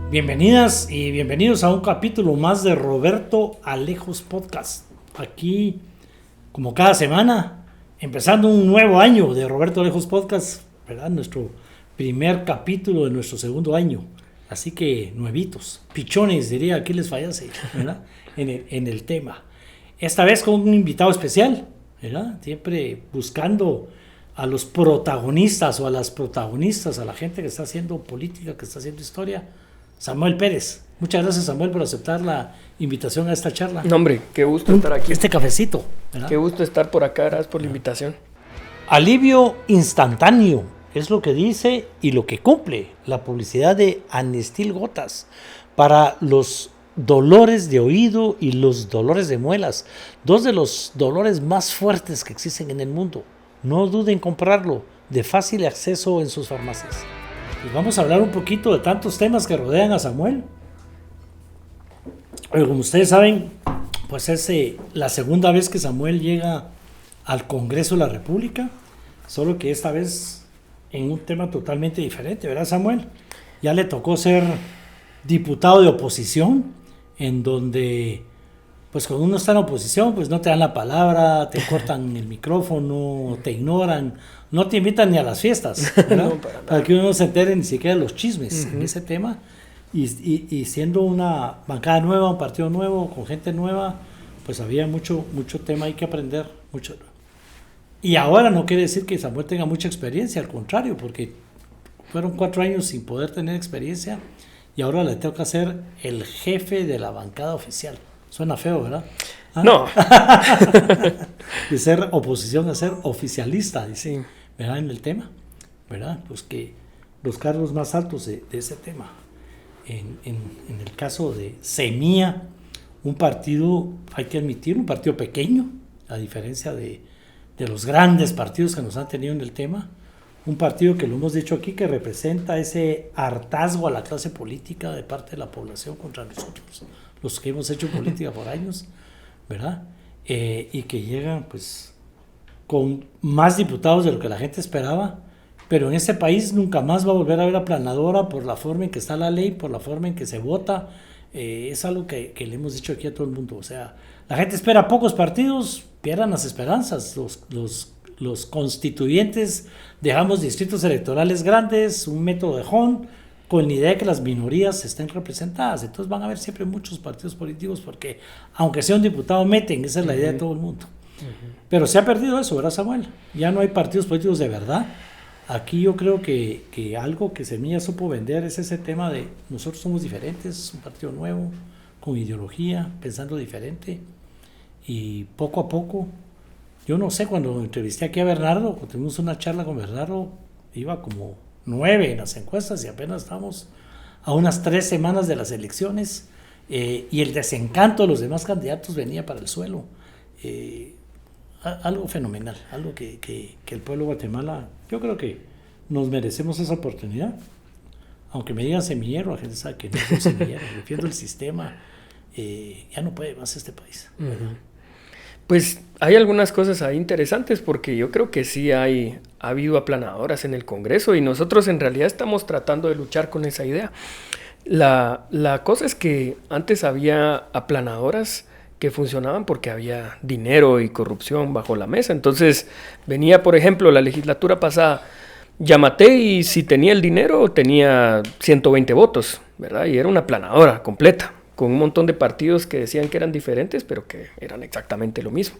Bienvenidas y bienvenidos a un capítulo más de Roberto Alejos Podcast. Aquí, como cada semana, empezando un nuevo año de Roberto Alejos Podcast, ¿verdad? Nuestro primer capítulo de nuestro segundo año. Así que, nuevitos, pichones, diría, aquí les fallase, ¿verdad? en el tema. Esta vez con un invitado especial, ¿verdad? Siempre buscando a los protagonistas o a las protagonistas, a la gente que está haciendo política, que está haciendo historia. Samuel Pérez. Muchas gracias, Samuel, por aceptar la invitación a esta charla. No, hombre, qué gusto estar aquí. Este cafecito, ¿verdad? Qué gusto estar por acá, gracias por la invitación. Alivio instantáneo es lo que dice y lo que cumple la publicidad de Anestil Gotas para los dolores de oído y los dolores de muelas, dos de los dolores más fuertes que existen en el mundo. No duden en comprarlo, de fácil acceso en sus farmacias. Y vamos a hablar un poquito de tantos temas que rodean a Samuel. Pero como ustedes saben, pues es la segunda vez que Samuel llega al Congreso de la República, solo que esta vez en un tema totalmente diferente, ¿verdad, Samuel? Ya le tocó ser diputado de oposición, en donde, pues cuando uno está en oposición, pues no te dan la palabra, te cortan el micrófono, te ignoran, no te invitan ni a las fiestas, ¿verdad? No, para que uno no se entere ni siquiera de los chismes en ese tema. Y siendo una bancada nueva, un partido nuevo, con gente nueva, pues había mucho tema, hay que aprender mucho. Y ahora no quiere decir que Samuel tenga mucha experiencia, al contrario, porque fueron 4 años sin poder tener experiencia y ahora le toca ser el jefe de la bancada oficial. Suena feo, ¿verdad? ¿Ah? No. De ser oposición a ser oficialista, dice, Sí. ¿verdad? En el tema, ¿verdad? Pues que los cargos más altos de ese tema. En el caso de Semilla, un partido, hay que admitir, un partido pequeño, a diferencia de los grandes partidos que nos han tenido en el tema, un partido que lo hemos dicho aquí, que representa ese hartazgo a la clase política de parte de la población contra nosotros, los que hemos hecho política por años, ¿verdad? Y que llegan pues con más diputados de lo que la gente esperaba, pero en este país nunca más va a volver a haber aplanadora por la forma en que está la ley, por la forma en que se vota. Es algo que le hemos dicho aquí a todo el mundo. O sea, la gente espera pocos partidos, pierdan las esperanzas. Los constituyentes dejamos distritos electorales grandes, un método de Hon, con la idea de que las minorías estén representadas. Entonces van a haber siempre muchos partidos políticos porque, aunque sea un diputado, meten. Esa es la idea de todo el mundo. Pero se ha perdido eso, ¿verdad, Samuel? Ya no hay partidos políticos de verdad. Aquí yo creo que algo que Semilla supo vender es ese tema de nosotros somos diferentes, un partido nuevo, con ideología, pensando diferente. Y poco a poco, yo no sé, cuando entrevisté aquí a Bernardo, cuando tuvimos una charla con Bernardo, iba como 9 en las encuestas y apenas estamos a unas 3 semanas de las elecciones, y el desencanto de los demás candidatos venía para el suelo. Algo fenomenal, algo que el pueblo de Guatemala, yo creo que nos merecemos esa oportunidad. Aunque me digan semillero, la gente sabe que no soy semillero, defiendo el sistema, ya no puede más este país. Pues hay algunas cosas ahí interesantes porque yo creo que sí ha habido aplanadoras en el Congreso y nosotros en realidad estamos tratando de luchar con esa idea. La cosa es que antes había aplanadoras que funcionaban porque había dinero y corrupción bajo la mesa. Entonces venía, por ejemplo, la legislatura pasada, Yamatei, y si tenía el dinero tenía 120 votos, ¿verdad? Y era una aplanadora completa, con un montón de partidos que decían que eran diferentes, pero que eran exactamente lo mismo.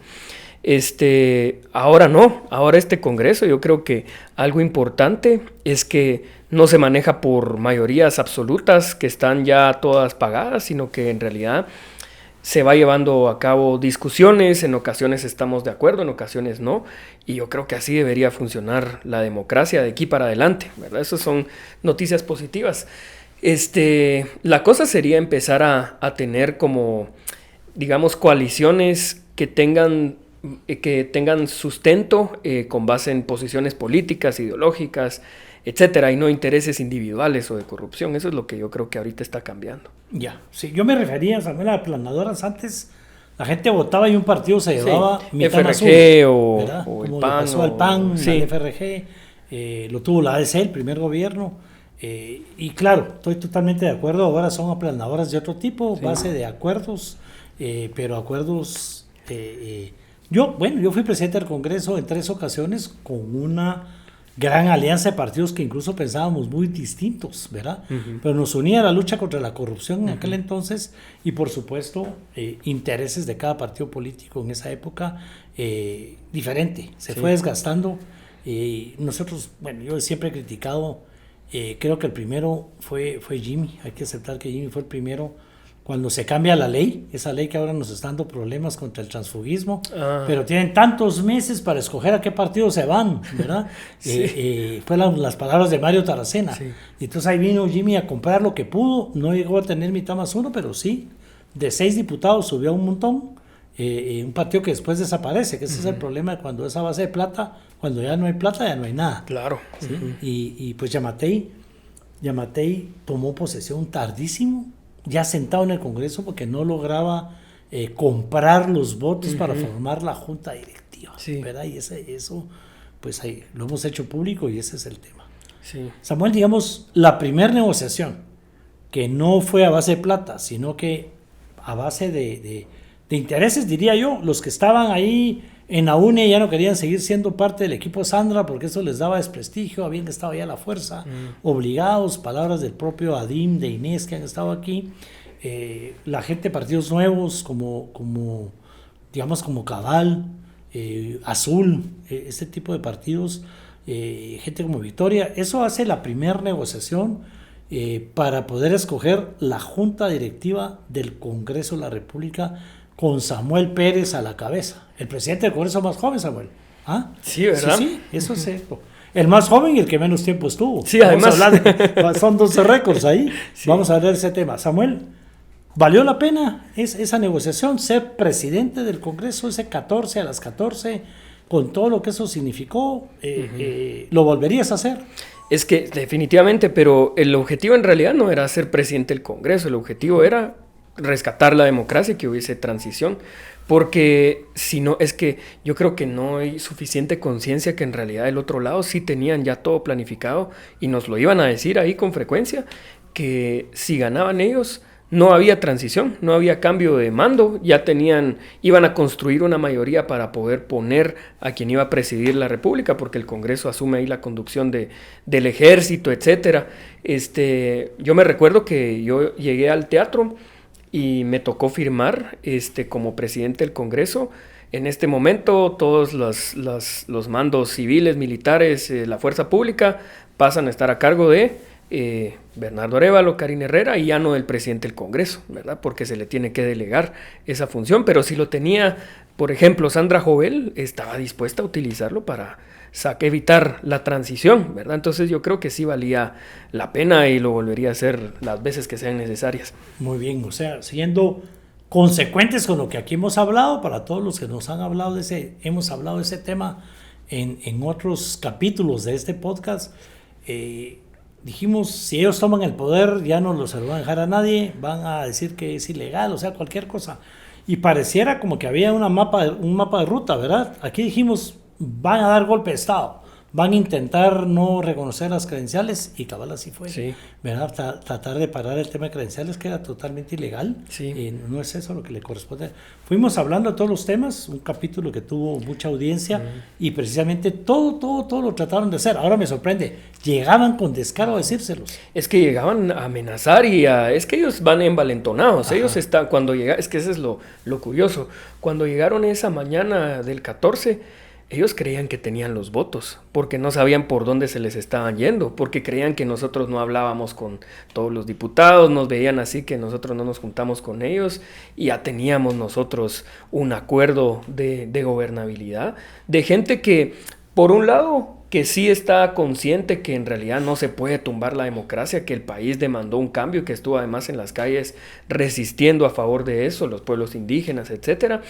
Ahora no, ahora este Congreso, yo creo que algo importante es que no se maneja por mayorías absolutas que están ya todas pagadas, sino que en realidad se va llevando a cabo discusiones, en ocasiones estamos de acuerdo, en ocasiones no, y yo creo que así debería funcionar la democracia de aquí para adelante, ¿verdad? Esas son noticias positivas. La cosa sería empezar a tener como, digamos, coaliciones que tengan sustento con base en posiciones políticas, ideológicas, etcétera, y no intereses individuales o de corrupción. Eso es lo que yo creo que ahorita está cambiando. Ya, sí, yo me refería, Samuel, a aplanadoras. Antes la gente votaba y un partido se llevaba mitad más uno, o como el PAN. pasó al PAN, sí. al FRG, lo tuvo la ADC, el primer gobierno, Y claro, estoy totalmente de acuerdo, ahora son aplanadoras de otro tipo, sí, base de acuerdos, pero acuerdos... yo fui presidente del Congreso en 3 ocasiones con una gran alianza de partidos que incluso pensábamos muy distintos, ¿verdad? Uh-huh. Pero nos unía la lucha contra la corrupción en aquel entonces y por supuesto intereses de cada partido político en esa época diferente, se fue desgastando. Nosotros, yo siempre he criticado, creo que el primero fue Jimmy, hay que aceptar que Jimmy fue el primero cuando se cambia la ley, esa ley que ahora nos está dando problemas contra el transfugismo, pero tienen tantos meses para escoger a qué partido se van, ¿verdad? Sí. Fue las palabras de Mario Taracena. Sí. Y entonces ahí vino Jimmy a comprar lo que pudo, no llegó a tener mitad más uno, pero sí, de 6 diputados subió un montón, un partido que después desaparece, que ese es el problema de cuando esa base de plata, cuando ya no hay plata, ya no hay nada. Claro. ¿Sí? Y pues Yamatei tomó posesión tardísimo, ya sentado en el Congreso porque no lograba comprar los votos para formar la junta directiva, ¿verdad? Y eso pues ahí lo hemos hecho público y ese es el tema. Sí. Samuel, digamos, la primera negociación que no fue a base de plata, sino que a base de intereses, diría yo, los que estaban ahí en la UNE ya no querían seguir siendo parte del equipo Sandra porque eso les daba desprestigio, habían estado ya a la fuerza, obligados, palabras del propio Adim, de Inés que han estado aquí, la gente de partidos nuevos como Cabal, Azul, este tipo de partidos, gente como Victoria, eso hace la primera negociación para poder escoger la junta directiva del Congreso de la República con Samuel Pérez a la cabeza. El presidente del Congreso más joven, Samuel. ¿Ah? Sí, ¿verdad? Sí, eso es cierto. El más joven y el que menos tiempo estuvo. Sí, además. Son 12 récords ahí. Sí. Vamos a ver ese tema. Samuel, ¿valió la pena esa negociación? Ser presidente del Congreso, ese 14 a las 14, con todo lo que eso significó, ¿lo volverías a hacer? Es que definitivamente, pero el objetivo en realidad no era ser presidente del Congreso, el objetivo era rescatar la democracia y que hubiese transición, porque si no, es que yo creo que no hay suficiente conciencia que en realidad del otro lado sí tenían ya todo planificado y nos lo iban a decir ahí con frecuencia, que si ganaban ellos no había transición, no había cambio de mando, iban a construir una mayoría para poder poner a quien iba a presidir la república, porque el Congreso asume ahí la conducción del ejército, etcétera. Yo me recuerdo que yo llegué al teatro y me tocó firmar como presidente del Congreso. En este momento todos los mandos civiles, militares, la fuerza pública pasan a estar a cargo de Bernardo Arévalo, Karina Herrera y ya no del presidente del Congreso, ¿verdad? Porque se le tiene que delegar esa función, pero si lo tenía, por ejemplo, Sandra Jovel, estaba dispuesta a utilizarlo para evitar la transición, ¿verdad? Entonces yo creo que sí valía la pena y lo volvería a hacer las veces que sean necesarias. Muy bien, o sea, siendo consecuentes con lo que aquí hemos hablado, para todos los que nos han hablado hemos hablado de ese tema en otros capítulos de este podcast, dijimos, si ellos toman el poder, ya no se lo van a dejar a nadie, van a decir que es ilegal, o sea, cualquier cosa. Y pareciera como que había un mapa de ruta, ¿verdad? Aquí dijimos, van a dar golpe de Estado, van a intentar no reconocer las credenciales, y cabal así fue, sí. ¿Verdad? Tratar de parar el tema de credenciales, que era totalmente ilegal, sí. No es eso lo que le corresponde. Fuimos hablando de todos los temas, un capítulo que tuvo mucha audiencia, y precisamente todo lo trataron de hacer. Ahora me sorprende, llegaban con descaro a decírselos. Es que llegaban a amenazar es que ellos van envalentonados. Ajá. Ellos están, cuando llegaron, es que eso es lo curioso, cuando llegaron esa mañana del 14, ellos creían que tenían los votos, porque no sabían por dónde se les estaban yendo, porque creían que nosotros no hablábamos con todos los diputados, nos veían así que nosotros no nos juntamos con ellos, y ya teníamos nosotros un acuerdo de gobernabilidad, de gente que, por un lado, que sí está consciente que en realidad no se puede tumbar la democracia, que el país demandó un cambio, que estuvo además en las calles resistiendo a favor de eso, los pueblos indígenas, etcétera.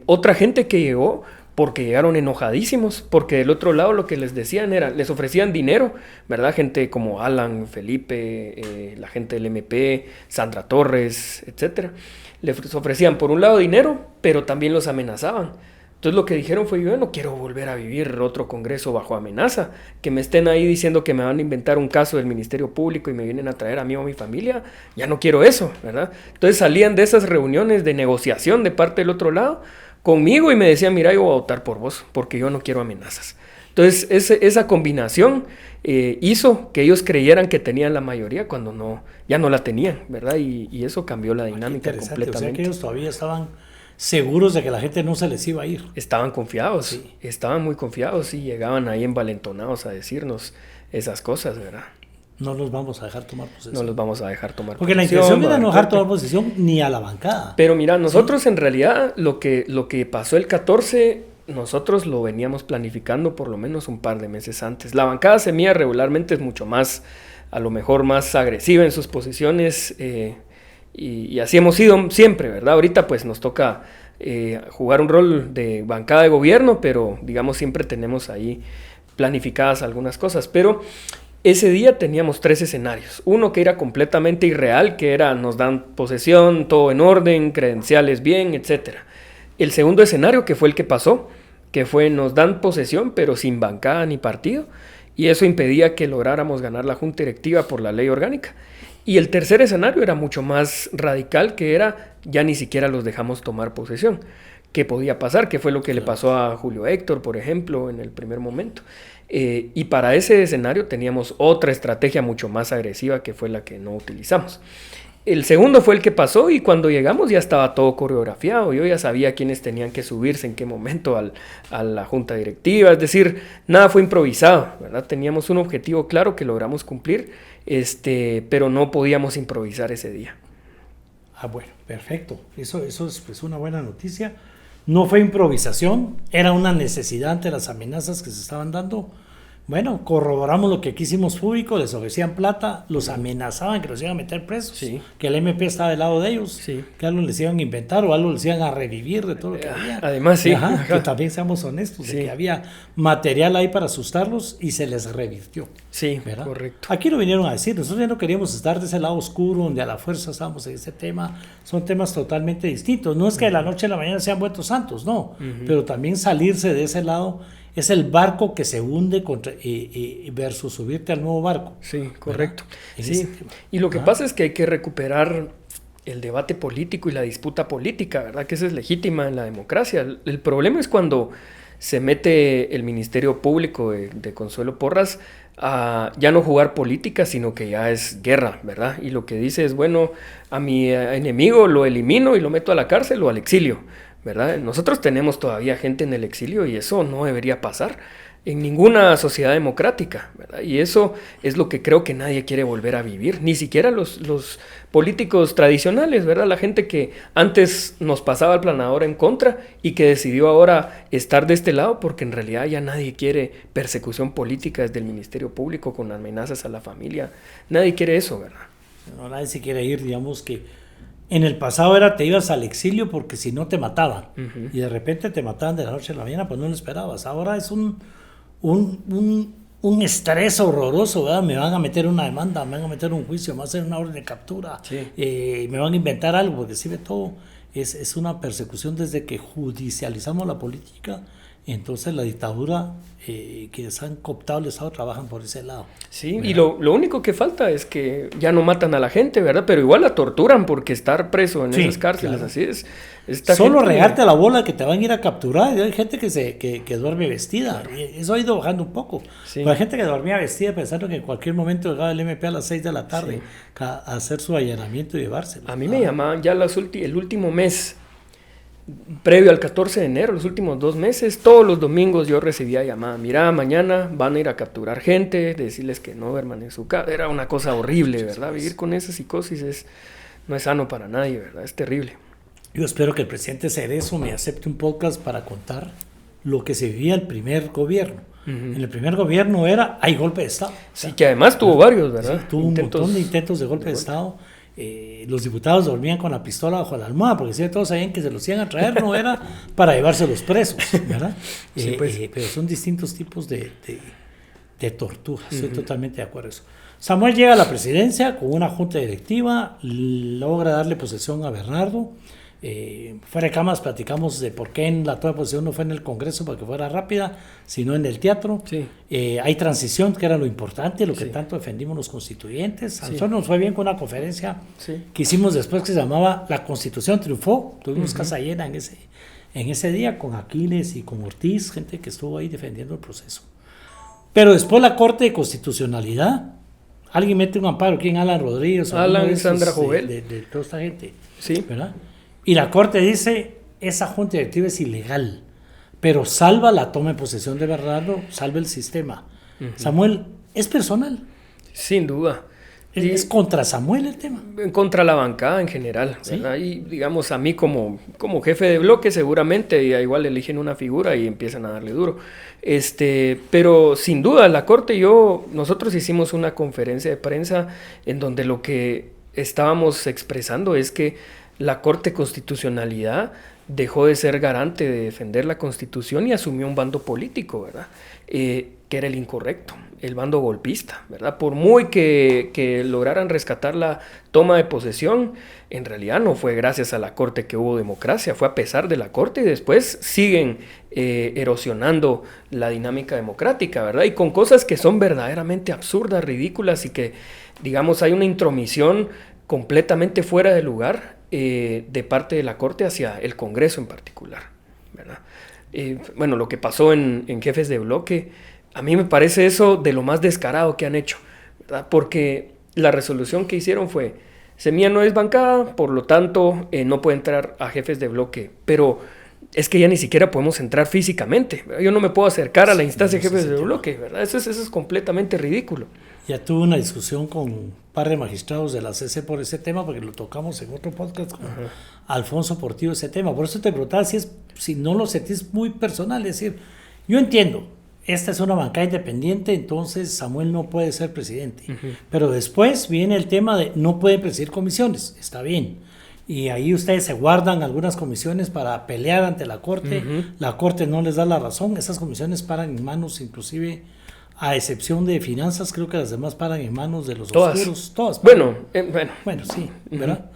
Otra gente que llegó porque llegaron enojadísimos, porque del otro lado lo que les decían era, les ofrecían dinero, ¿verdad? Gente como Alan, Felipe, la gente del MP, Sandra Torres, etcétera. Les ofrecían por un lado dinero, pero también los amenazaban. Entonces lo que dijeron fue, yo no quiero volver a vivir otro congreso bajo amenaza, que me estén ahí diciendo que me van a inventar un caso del Ministerio Público y me vienen a traer a mí o a mi familia, ya no quiero eso, ¿verdad? Entonces salían de esas reuniones de negociación de parte del otro lado conmigo y me decían, mira, yo voy a votar por vos, porque yo no quiero amenazas. Entonces esa combinación hizo que ellos creyeran que tenían la mayoría cuando no, ya no la tenían, ¿verdad? Y eso cambió la dinámica completamente. O sea que ellos todavía estaban seguros de que la gente no se les iba a ir. Estaban confiados, sí. Estaban muy confiados y llegaban ahí envalentonados a decirnos esas cosas, ¿verdad? No los vamos a dejar tomar posesión. No los vamos a dejar tomar Porque posesión. Porque la intención era no dejar tomar posesión ni a la bancada. Pero mira, nosotros en realidad lo que pasó el 14, nosotros lo veníamos planificando por lo menos un par de meses antes. La bancada Semilla regularmente es mucho más, a lo mejor más agresiva en sus posiciones, y así hemos sido siempre, ¿verdad? Ahorita pues nos toca jugar un rol de bancada de gobierno, pero digamos siempre tenemos ahí planificadas algunas cosas. Pero ese día teníamos 3 escenarios. Uno que era completamente irreal, que era nos dan posesión, todo en orden, credenciales bien, etc. El segundo escenario, que fue el que pasó, que fue nos dan posesión pero sin bancada ni partido, y eso impedía que lográramos ganar la junta directiva por la ley orgánica. Y el tercer escenario era mucho más radical, que era ya ni siquiera los dejamos tomar posesión. ¿Qué podía pasar? ¿Qué fue lo que le pasó a Julio Héctor, por ejemplo, en el primer momento? Y para ese escenario teníamos otra estrategia mucho más agresiva, que fue la que no utilizamos. El segundo fue el que pasó y cuando llegamos ya estaba todo coreografiado. Yo ya sabía quiénes tenían que subirse en qué momento a la junta directiva. Es decir, nada fue improvisado, ¿verdad? Teníamos un objetivo claro que logramos cumplir, pero no podíamos improvisar ese día. Ah, bueno, perfecto. Eso es pues, una buena noticia. No fue improvisación, era una necesidad ante las amenazas que se estaban dando. Bueno, corroboramos lo que aquí hicimos público, les ofrecían plata, los amenazaban que los iban a meter presos, sí. Que el MP estaba del lado de ellos, sí. Que algo les iban a inventar o algo les iban a revivir de todo lo que había. Además, sí. Ajá. Que también seamos honestos, sí. De que había material ahí para asustarlos y se les revirtió. Sí, ¿verdad? Correcto. Aquí lo vinieron a decir, nosotros ya no queríamos estar de ese lado oscuro donde a la fuerza estábamos en ese tema, son temas totalmente distintos. No es que de la noche a la mañana sean vueltos santos, no, pero también salirse de ese lado es el barco que se hunde versus subirte al nuevo barco. Sí, correcto. Sí. Y lo que pasa es que hay que recuperar el debate político y la disputa política, ¿verdad? Que esa es legítima en la democracia. El problema es cuando se mete el Ministerio Público de Consuelo Porras a ya no jugar política, sino que ya es guerra, ¿verdad? Y lo que dice es, bueno, a mi enemigo lo elimino y lo meto a la cárcel o al exilio, ¿verdad? Nosotros tenemos todavía gente en el exilio y eso no debería pasar en ninguna sociedad democrática, ¿verdad? Y eso es lo que creo que nadie quiere volver a vivir, ni siquiera los políticos tradicionales, ¿verdad? La gente que antes nos pasaba el planador en contra y que decidió ahora estar de este lado porque en realidad ya nadie quiere persecución política desde el Ministerio Público con amenazas a la familia. Nadie quiere eso, ¿verdad? No, nadie se quiere ir, digamos que en el pasado te ibas al exilio porque si no te mataban, y de repente te mataban de la noche a la mañana, pues no lo esperabas. Ahora es un estrés horroroso, ¿verdad? Me van a meter una demanda, me van a meter un juicio, me van a hacer una orden de captura, me van a inventar algo, porque sí ve todo, es una persecución desde que judicializamos la política. Entonces la dictadura que se han cooptado el Estado trabajan por ese lado. Sí, ¿verdad? Y lo único que falta es que ya no matan a la gente, ¿verdad? Pero igual la torturan porque estar preso en esas cárceles, claro. Así es. Solo regarte a la bola que te van a ir a capturar. Hay gente que duerme vestida. Claro. Eso ha ido bajando un poco. Sí. Hay gente que dormía vestida pensando que en cualquier momento llegaba el MP a las 6 de la tarde a hacer su allanamiento y llevárselo. A mí me llamaban ya el último mes, previo al 14 de enero, los últimos 2 meses, todos los domingos yo recibía llamada. Mira, mañana van a ir a capturar gente, decirles que no duerman en su casa. Era una cosa horrible, ¿verdad? Vivir con esa psicosis no es sano para nadie, ¿verdad? Es terrible. Yo espero que el presidente Cerezo me acepte un podcast para contar lo que se vivía el primer gobierno. En el primer gobierno hay golpe de Estado. Sí, que además tuvo varios, ¿verdad? Sí, tuvo un montón de intentos de golpe de Estado. Los diputados dormían con la pistola bajo la almohada porque si todos sabían que se los iban a traer, no era para llevárselos presos, ¿verdad? Sí, pero son distintos tipos de tortura. Estoy totalmente de acuerdo con eso. Samuel llega a la presidencia con una junta directiva, logra darle posesión a Bernardo. Fuera de cámaras platicamos de por qué en la toma de posesión no fue en el Congreso para que fuera rápida, sino en el teatro. Sí. Hay transición, que era lo importante, lo que Sí. tanto defendimos los constituyentes. A Sí. nosotros nos fue bien con una conferencia Sí. que hicimos después que se llamaba La Constitución Triunfó. Tuvimos casa llena en ese día con Aquiles y con Ortiz, gente que estuvo ahí defendiendo el proceso. Pero después la Corte de Constitucionalidad, alguien mete un amparo, ¿quién? Alan Rodríguez. Alan, Sandra Jovel. De toda esta gente. Sí. ¿Verdad? Y la Corte dice, esa junta directiva es ilegal, pero salva la toma de posesión de Bernardo, salva el sistema. Samuel, es personal. Sin duda. Es contra Samuel el tema. Contra la bancada en general, ¿verdad? ¿Sí? Y digamos, a mí como jefe de bloque seguramente igual eligen una figura y empiezan a darle duro. Pero sin duda la Corte nosotros hicimos una conferencia de prensa en donde lo que estábamos expresando es que la Corte de Constitucionalidad dejó de ser garante de defender la Constitución y asumió un bando político, ¿verdad? Que era el incorrecto, el bando golpista, ¿verdad? Por muy que lograran rescatar la toma de posesión, en realidad no fue gracias a la Corte que hubo democracia, fue a pesar de la Corte y después siguen erosionando la dinámica democrática, ¿verdad? Y con cosas que son verdaderamente absurdas, ridículas y que, digamos, hay una intromisión completamente fuera de lugar de parte de la Corte hacia el Congreso en particular, ¿verdad? Bueno, lo que pasó en Jefes de Bloque, a mí me parece eso de lo más descarado que han hecho, ¿verdad? Porque la resolución que hicieron fue, Semilla no es bancada, por lo tanto no puede entrar a Jefes de Bloque, pero es que ya ni siquiera podemos entrar físicamente, ¿verdad? Yo no me puedo acercar a la instancia de Jefes de Bloque, ¿verdad? Eso es completamente ridículo. Ya tuve una discusión con un par de magistrados de la CC por ese tema, porque lo tocamos en otro podcast con Alfonso Portillo ese tema. Por eso te preguntaba si no lo sentís muy personal. Es decir, yo entiendo, esta es una bancada independiente, entonces Samuel no puede ser presidente. Pero después viene el tema de no puede presidir comisiones, está bien. Y ahí ustedes se guardan algunas comisiones para pelear ante la Corte. La Corte no les da la razón, esas comisiones paran en manos inclusive... A excepción de finanzas, creo que las demás paran en manos de los oscuros. Todas. Bueno, sí, ¿verdad?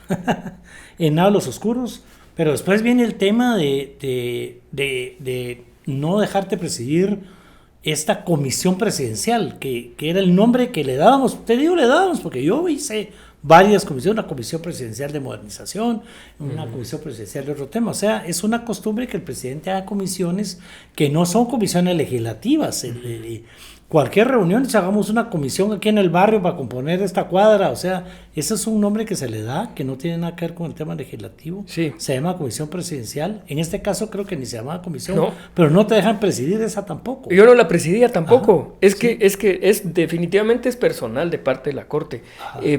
En nada los oscuros. Pero después viene el tema de no dejarte presidir esta comisión presidencial, que era el nombre que le dábamos. Te digo, le dábamos, porque yo hice varias comisiones, una comisión presidencial de modernización, una comisión presidencial de otro tema. O sea, es una costumbre que el presidente haga comisiones que no son comisiones legislativas. Cualquier reunión, si hagamos una comisión aquí en el barrio para componer esta cuadra, o sea, ese es un nombre que se le da, que no tiene nada que ver con el tema legislativo. Sí. Se llama comisión presidencial. En este caso creo que ni se llamaba comisión, no. Pero no te dejan presidir esa tampoco. Yo no la presidía tampoco. Ajá, Definitivamente es personal de parte de la Corte,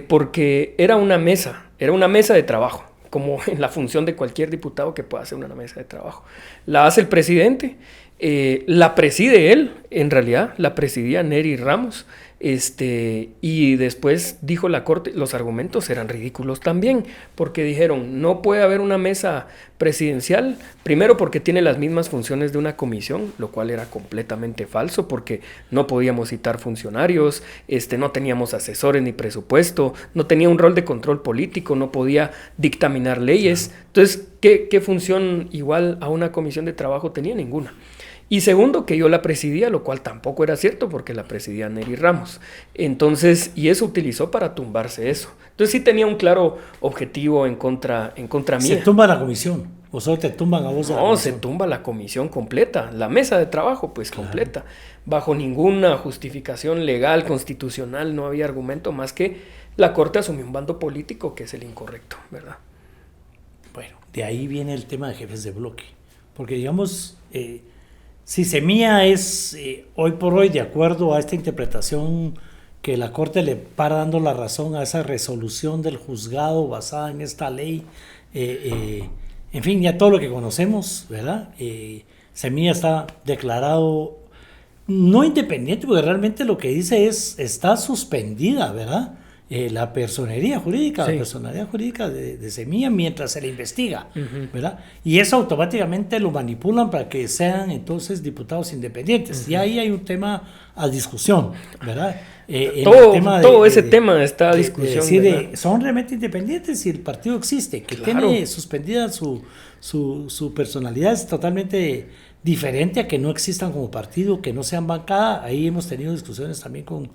porque era una mesa de trabajo, como en la función de cualquier diputado que pueda hacer una mesa de trabajo. La hace el presidente. La preside él, en realidad, la presidía Neri Ramos, y después dijo la Corte, los argumentos eran ridículos también, porque dijeron, no puede haber una mesa presidencial, primero porque tiene las mismas funciones de una comisión, lo cual era completamente falso, porque no podíamos citar funcionarios, no teníamos asesores ni presupuesto, no tenía un rol de control político, no podía dictaminar leyes, entonces, ¿qué función igual a una comisión de trabajo tenía? Ninguna. Y segundo, que yo la presidía, lo cual tampoco era cierto porque la presidía Neri Ramos. Entonces, y eso utilizó para tumbarse eso. Entonces sí tenía un claro objetivo en contra mía. ¿Se tumba la comisión o solo te tumban a vos? No, se tumba la comisión completa, la mesa de trabajo pues completa. Bajo ninguna justificación legal, constitucional, no había argumento más que la Corte asumió un bando político que es el incorrecto, ¿verdad? Bueno, de ahí viene el tema de jefes de bloque. Porque digamos... si Semilla es hoy por hoy, de acuerdo a esta interpretación que la Corte le para dando la razón a esa resolución del juzgado basada en esta ley, en fin, ya todo lo que conocemos, ¿verdad? Semilla está declarado no independiente, porque realmente lo que dice está suspendida, ¿verdad? la personería jurídica, de Semilla mientras se le investiga, ¿verdad? Y eso automáticamente lo manipulan para que sean entonces diputados independientes. Y ahí hay un tema a discusión, ¿verdad? Todo ese tema está a discusión. Son realmente independientes si el partido existe, que tiene suspendida su personalidad, es totalmente diferente a que no existan como partido, que no sean bancada. Ahí hemos tenido discusiones también con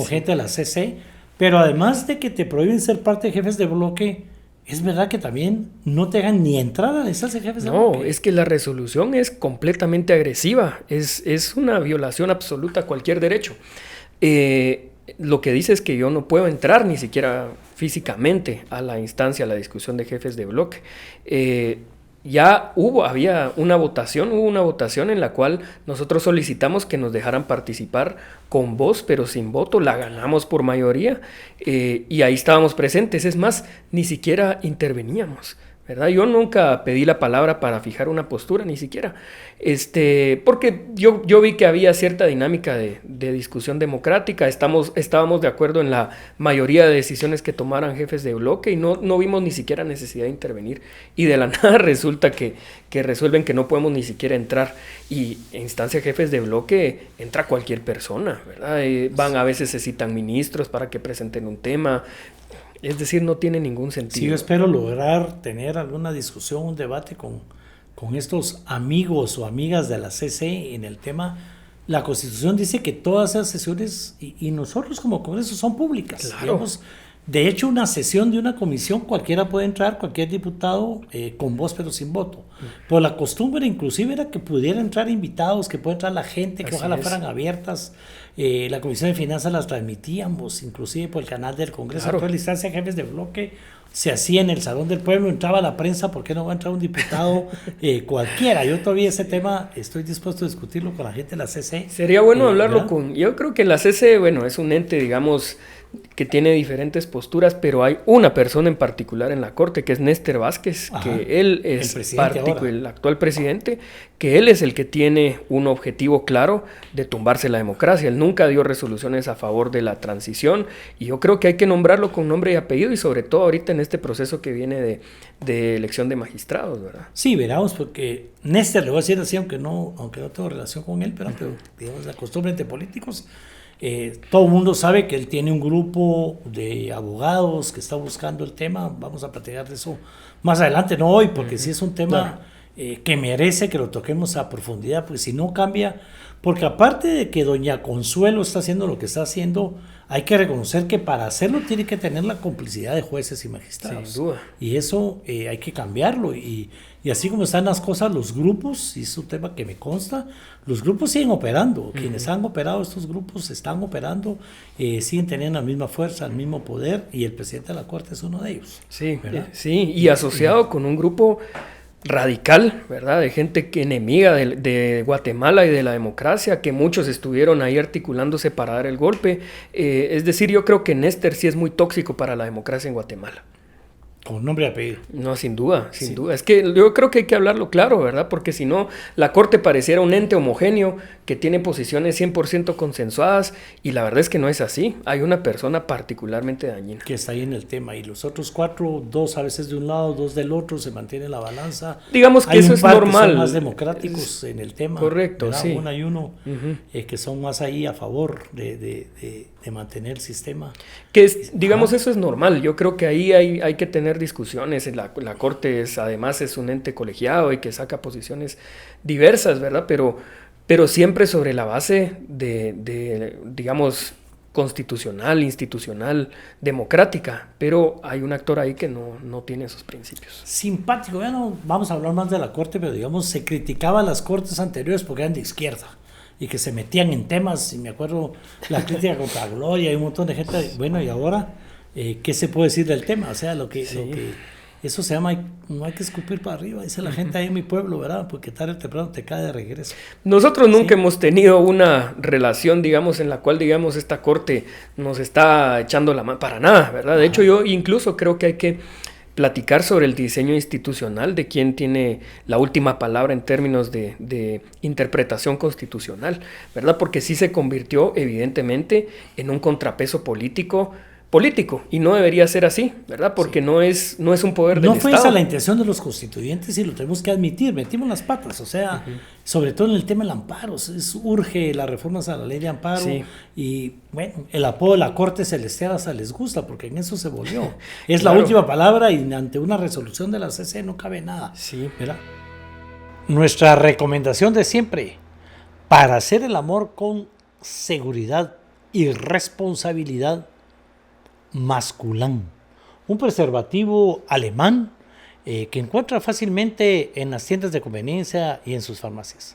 gente de la CC, pero además de que te prohíben ser parte de jefes de bloque, es verdad que también no te dejan ni entrar a la instancia de jefes de bloque. No, es que la resolución es completamente agresiva, es una violación absoluta a cualquier derecho. Lo que dice es que yo no puedo entrar ni siquiera físicamente a la instancia, a la discusión de jefes de bloque. Hubo una votación en la cual nosotros solicitamos que nos dejaran participar con voz, pero sin voto. La ganamos por mayoría y ahí estábamos presentes. Es más, ni siquiera interveníamos, ¿verdad? Yo nunca pedí la palabra para fijar una postura, ni siquiera. Porque yo vi que había cierta dinámica de discusión democrática. Estábamos de acuerdo en la mayoría de decisiones que tomaran jefes de bloque y no vimos ni siquiera necesidad de intervenir. Y de la nada resulta que resuelven que no podemos ni siquiera entrar. Y en instancia de jefes de bloque entra cualquier persona, ¿verdad? A veces se citan ministros para que presenten un tema. Es decir, no tiene ningún sentido. Sí, yo espero lograr tener alguna discusión, un debate con estos amigos o amigas de la CC en el tema. La Constitución dice que todas esas sesiones, y nosotros como Congreso, son públicas. Claro. Digamos, de hecho, una sesión de una comisión, cualquiera puede entrar, cualquier diputado, con voz pero sin voto. Pero la costumbre inclusive era que pudiera entrar invitados, que pueda entrar la gente, que Así ojalá es. fueran abiertas. La Comisión de Finanzas las transmitíamos, inclusive por el canal del Congreso. Claro. Toda la instancia de jefes de bloque se hacía en el Salón del Pueblo, entraba la prensa. ¿Por qué no va a entrar un diputado cualquiera? Yo todavía ese tema estoy dispuesto a discutirlo con la gente de la CC. Sería bueno hablarlo ¿verdad? yo creo que la CC, es un ente, digamos, que tiene diferentes posturas, pero hay una persona en particular en la Corte, que es Néstor Vázquez, que él es el actual presidente, que él es el que tiene un objetivo claro de tumbarse la democracia. Él nunca dio resoluciones a favor de la transición, y yo creo que hay que nombrarlo con nombre y apellido, y sobre todo ahorita en este proceso que viene de elección de magistrados, ¿verdad? Sí, veramos, porque Néstor, le voy a decir así, aunque no tengo relación con él, pero digamos, la costumbre entre políticos. Todo el mundo sabe que él tiene un grupo de abogados que está buscando el tema. Vamos a platicar de eso más adelante, no hoy, porque sí es un tema que merece que lo toquemos a profundidad, porque si no cambia, porque aparte de que doña Consuelo está haciendo lo que está haciendo, hay que reconocer que para hacerlo tiene que tener la complicidad de jueces y magistrados. Sin duda. Y eso hay que cambiarlo. Y así como están las cosas, los grupos, y es un tema que me consta, los grupos siguen operando. Quienes han operado, estos grupos están operando, siguen teniendo la misma fuerza, el mismo poder, y el presidente de la Corte es uno de ellos. Sí, ¿verdad? sí, y asociado con un grupo radical, ¿verdad? De gente que enemiga de Guatemala y de la democracia, que muchos estuvieron ahí articulándose para dar el golpe. Es decir, yo creo que Néstor sí es muy tóxico para la democracia en Guatemala. Con nombre y apellido. No, sin duda. Es que yo creo que hay que hablarlo claro, ¿verdad? Porque si no, la Corte pareciera un ente homogéneo que tiene posiciones 100% consensuadas, y la verdad es que no es así. Hay una persona particularmente dañina. Que está ahí en el tema, y los otros 4, 2 a veces de un lado, 2 del otro, se mantiene la balanza. Digamos que eso es normal. Que son más democráticos en el tema. Correcto, ¿verdad? sí. Uno y uno que son más ahí a favor de mantener el sistema. Digamos, eso es normal. Yo creo que ahí hay que tener discusiones. La Corte además es un ente colegiado y que saca posiciones diversas, ¿verdad? Pero siempre sobre la base de digamos, constitucional, institucional, democrática. Pero hay un actor ahí que no tiene esos principios. Simpático. Ya no vamos a hablar más de la Corte, pero digamos, se criticaba a las Cortes anteriores porque eran de izquierda y que se metían en temas, y me acuerdo la crítica contra Gloria y un montón de gente. Bueno, y ahora, ¿qué se puede decir del tema? O sea, lo que eso se llama, no hay que escupir para arriba, dice la gente ahí en mi pueblo, ¿verdad? Porque tarde o temprano te cae de regreso. Nosotros nunca hemos tenido una relación, digamos, en la cual, digamos, esta Corte nos está echando la mano para nada, ¿verdad? De hecho, yo incluso creo que hay que platicar sobre el diseño institucional, de quién tiene la última palabra en términos de interpretación constitucional, ¿verdad? Porque sí se convirtió evidentemente en un contrapeso político político y no debería ser así, ¿verdad? Porque no es un poder del No Estado. fue esa la intención de los constituyentes y lo tenemos que admitir, metimos las patas, o sea, sobre todo en el tema del amparo, urge las reformas a la ley de amparo y bueno, el apodo de la Corte Celestial hasta les gusta porque en eso se volvió. Es la última palabra y ante una resolución de la CC no cabe nada, ¿verdad? Nuestra recomendación de siempre, para hacer el amor con seguridad y responsabilidad, Masculán, un preservativo alemán que encuentra fácilmente en las tiendas de conveniencia y en sus farmacias.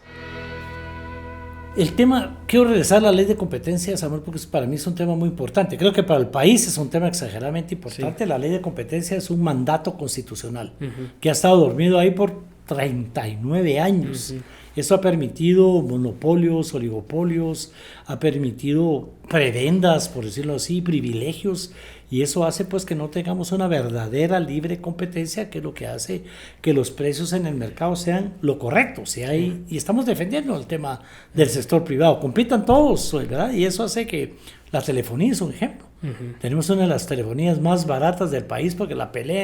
El tema, quiero regresar a la ley de competencia, Samuel, porque para mí es un tema muy importante. Creo que para el país es un tema exageradamente importante. La ley de competencia es un mandato constitucional que ha estado dormido ahí por 39 años. Eso ha permitido monopolios, oligopolios, ha permitido prebendas, por decirlo así, privilegios, y eso hace pues que no tengamos una verdadera libre competencia, que es lo que hace que los precios en el mercado sean lo correcto. Y estamos defendiendo el tema del sector privado, compitan todos, ¿verdad? Y eso hace que la telefonía es un ejemplo. Tenemos una de las telefonías más baratas del país porque la pelea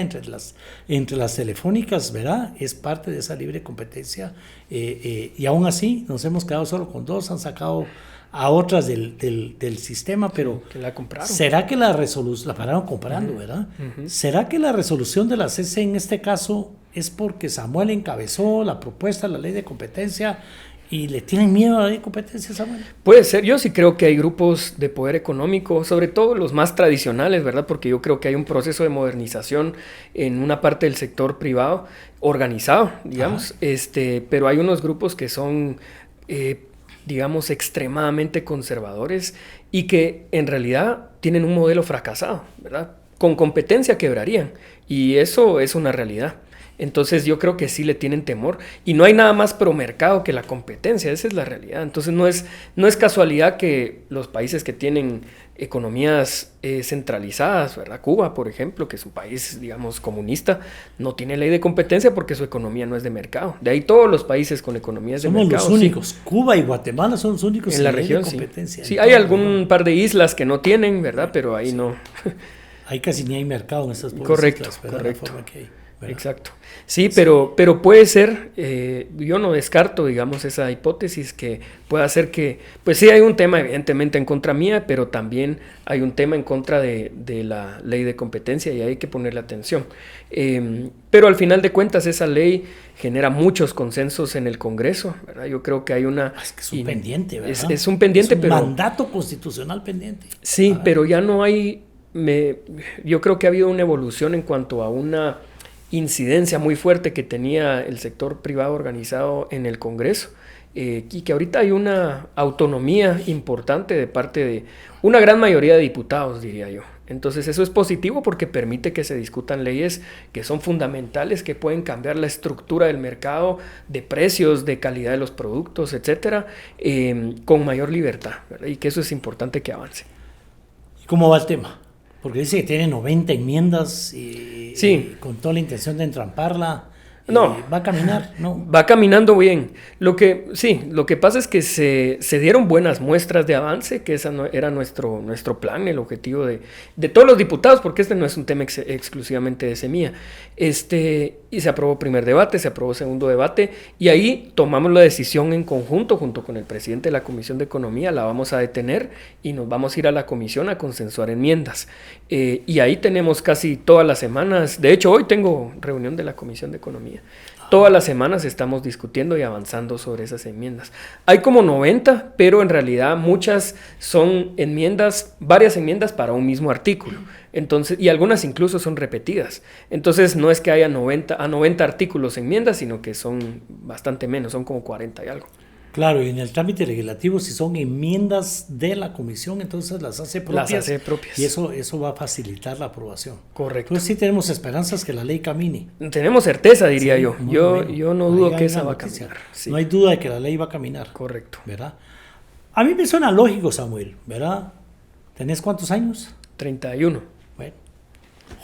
entre las telefónicas, ¿verdad?, es parte de esa libre competencia, y aún así nos hemos quedado solo con dos, han sacado a otras del sistema, pero que la compraron. ¿Será que la pararon comprando, verdad? ¿Será que la resolución de la CC en este caso es porque Samuel encabezó la propuesta de la ley de competencia y le tienen miedo a la ley de competencia, Samuel? Puede ser, yo sí creo que hay grupos de poder económico, sobre todo los más tradicionales, ¿verdad? Porque yo creo que hay un proceso de modernización en una parte del sector privado organizado, digamos, pero hay unos grupos que son digamos, extremadamente conservadores y que en realidad tienen un modelo fracasado, ¿verdad? Con competencia quebrarían, y eso es una realidad. Entonces yo creo que sí le tienen temor, y no hay nada más pro mercado que la competencia, esa es la realidad. Entonces no es casualidad que los países que tienen economías centralizadas, ¿verdad? Cuba, por ejemplo, que es un país, digamos, comunista, no tiene ley de competencia porque su economía no es de mercado. De ahí todos los países con economías de mercado. Somos los únicos. Cuba y Guatemala son los únicos en la región, ley de competencia. Sí, hay algún par de islas que no tienen, ¿verdad? Pero ahí no. Ahí casi ni hay mercado en esas islas. Correcto. La forma que hay. Exacto. Sí, pero puede ser, yo no descarto, digamos, esa hipótesis que pueda ser que, pues sí hay un tema evidentemente en contra mía, pero también hay un tema en contra de la ley de competencia y hay que ponerle atención. Pero al final de cuentas esa ley genera muchos consensos en el Congreso, ¿verdad? Yo creo que hay una... Es que es un pendiente, ¿verdad? Es un pendiente, pero... mandato constitucional pendiente. Sí, pero ya no hay... yo creo que ha habido una evolución en cuanto a una incidencia muy fuerte que tenía el sector privado organizado en el Congreso, y que ahorita hay una autonomía importante de parte de una gran mayoría de diputados, diría yo. Entonces eso es positivo porque permite que se discutan leyes que son fundamentales, que pueden cambiar la estructura del mercado, de precios, de calidad de los productos, etcétera, con mayor libertad, ¿verdad? Y que eso es importante que avance. ¿Y cómo va el tema? Porque dice que tiene 90 enmiendas y con toda la intención de entramparla. No. ¿Va a caminar? No. Va caminando bien. Lo que pasa es que se dieron buenas muestras de avance, que esa no, era nuestro plan, el objetivo de todos los diputados, porque este no es un tema exclusivamente de Semilla. Y se aprobó primer debate, se aprobó segundo debate, y ahí tomamos la decisión en conjunto, junto con el presidente de la Comisión de Economía, la vamos a detener y nos vamos a ir a la comisión a consensuar enmiendas. Y ahí tenemos casi todas las semanas, de hecho hoy tengo reunión de la Comisión de Economía. Todas las semanas estamos discutiendo y avanzando sobre esas enmiendas. Hay como 90, pero en realidad muchas son enmiendas, varias enmiendas para un mismo artículo. Entonces, y algunas incluso son repetidas. Entonces no es que haya 90 artículos enmiendas, sino que son bastante menos, son como 40 y algo. Claro, y en el trámite legislativo, si son enmiendas de la comisión, entonces las hace propias. Y eso va a facilitar la aprobación. Correcto. Entonces sí tenemos esperanzas que la ley camine. Tenemos certeza, diría yo. Yo no dudo Ahí que esa va a caminar. Sí. No hay duda de que la ley va a caminar. Correcto. ¿Verdad? A mí me suena lógico, Samuel, ¿verdad? ¿Tenés cuántos años? 31. Bueno,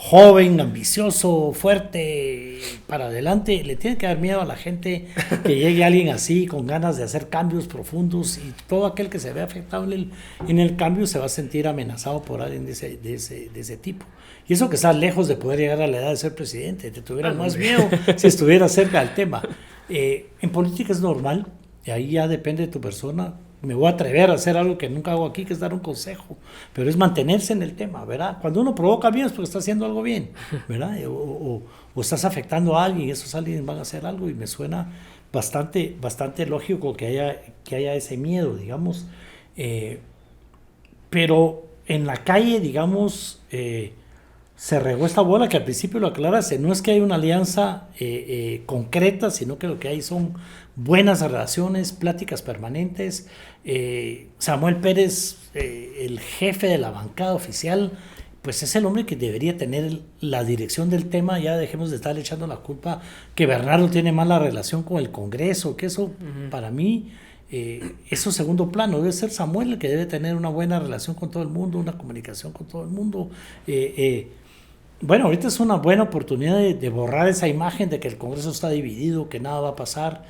joven, ambicioso, fuerte, para adelante, le tiene que dar miedo a la gente que llegue alguien así, con ganas de hacer cambios profundos, y todo aquel que se vea afectado en el cambio se va a sentir amenazado por alguien de ese tipo. Y eso que estás lejos de poder llegar a la edad de ser presidente, te tuviera más miedo si estuviera cerca del tema. En política es normal, y ahí ya depende de tu persona. Me voy a atrever a hacer algo que nunca hago aquí, que es dar un consejo, pero es mantenerse en el tema, ¿verdad? Cuando uno provoca bien es porque está haciendo algo bien, ¿verdad? O estás afectando a alguien y esos alguien van a hacer algo, y me suena bastante lógico que haya ese miedo, digamos. Pero en la calle, digamos, se regó esta bola que al principio lo aclaraste. No es que hay una alianza concreta, sino que lo que hay son buenas relaciones, pláticas permanentes. Samuel Pérez, el jefe de la bancada oficial, pues es el hombre que debería tener la dirección del tema. Ya dejemos de estar echando la culpa que Bernardo tiene mala relación con el Congreso, que eso para mí, eso segundo plano. Debe ser Samuel el que debe tener una buena relación con todo el mundo, una comunicación con todo el mundo. Bueno, ahorita es una buena oportunidad de borrar esa imagen de que el Congreso está dividido, que nada va a pasar.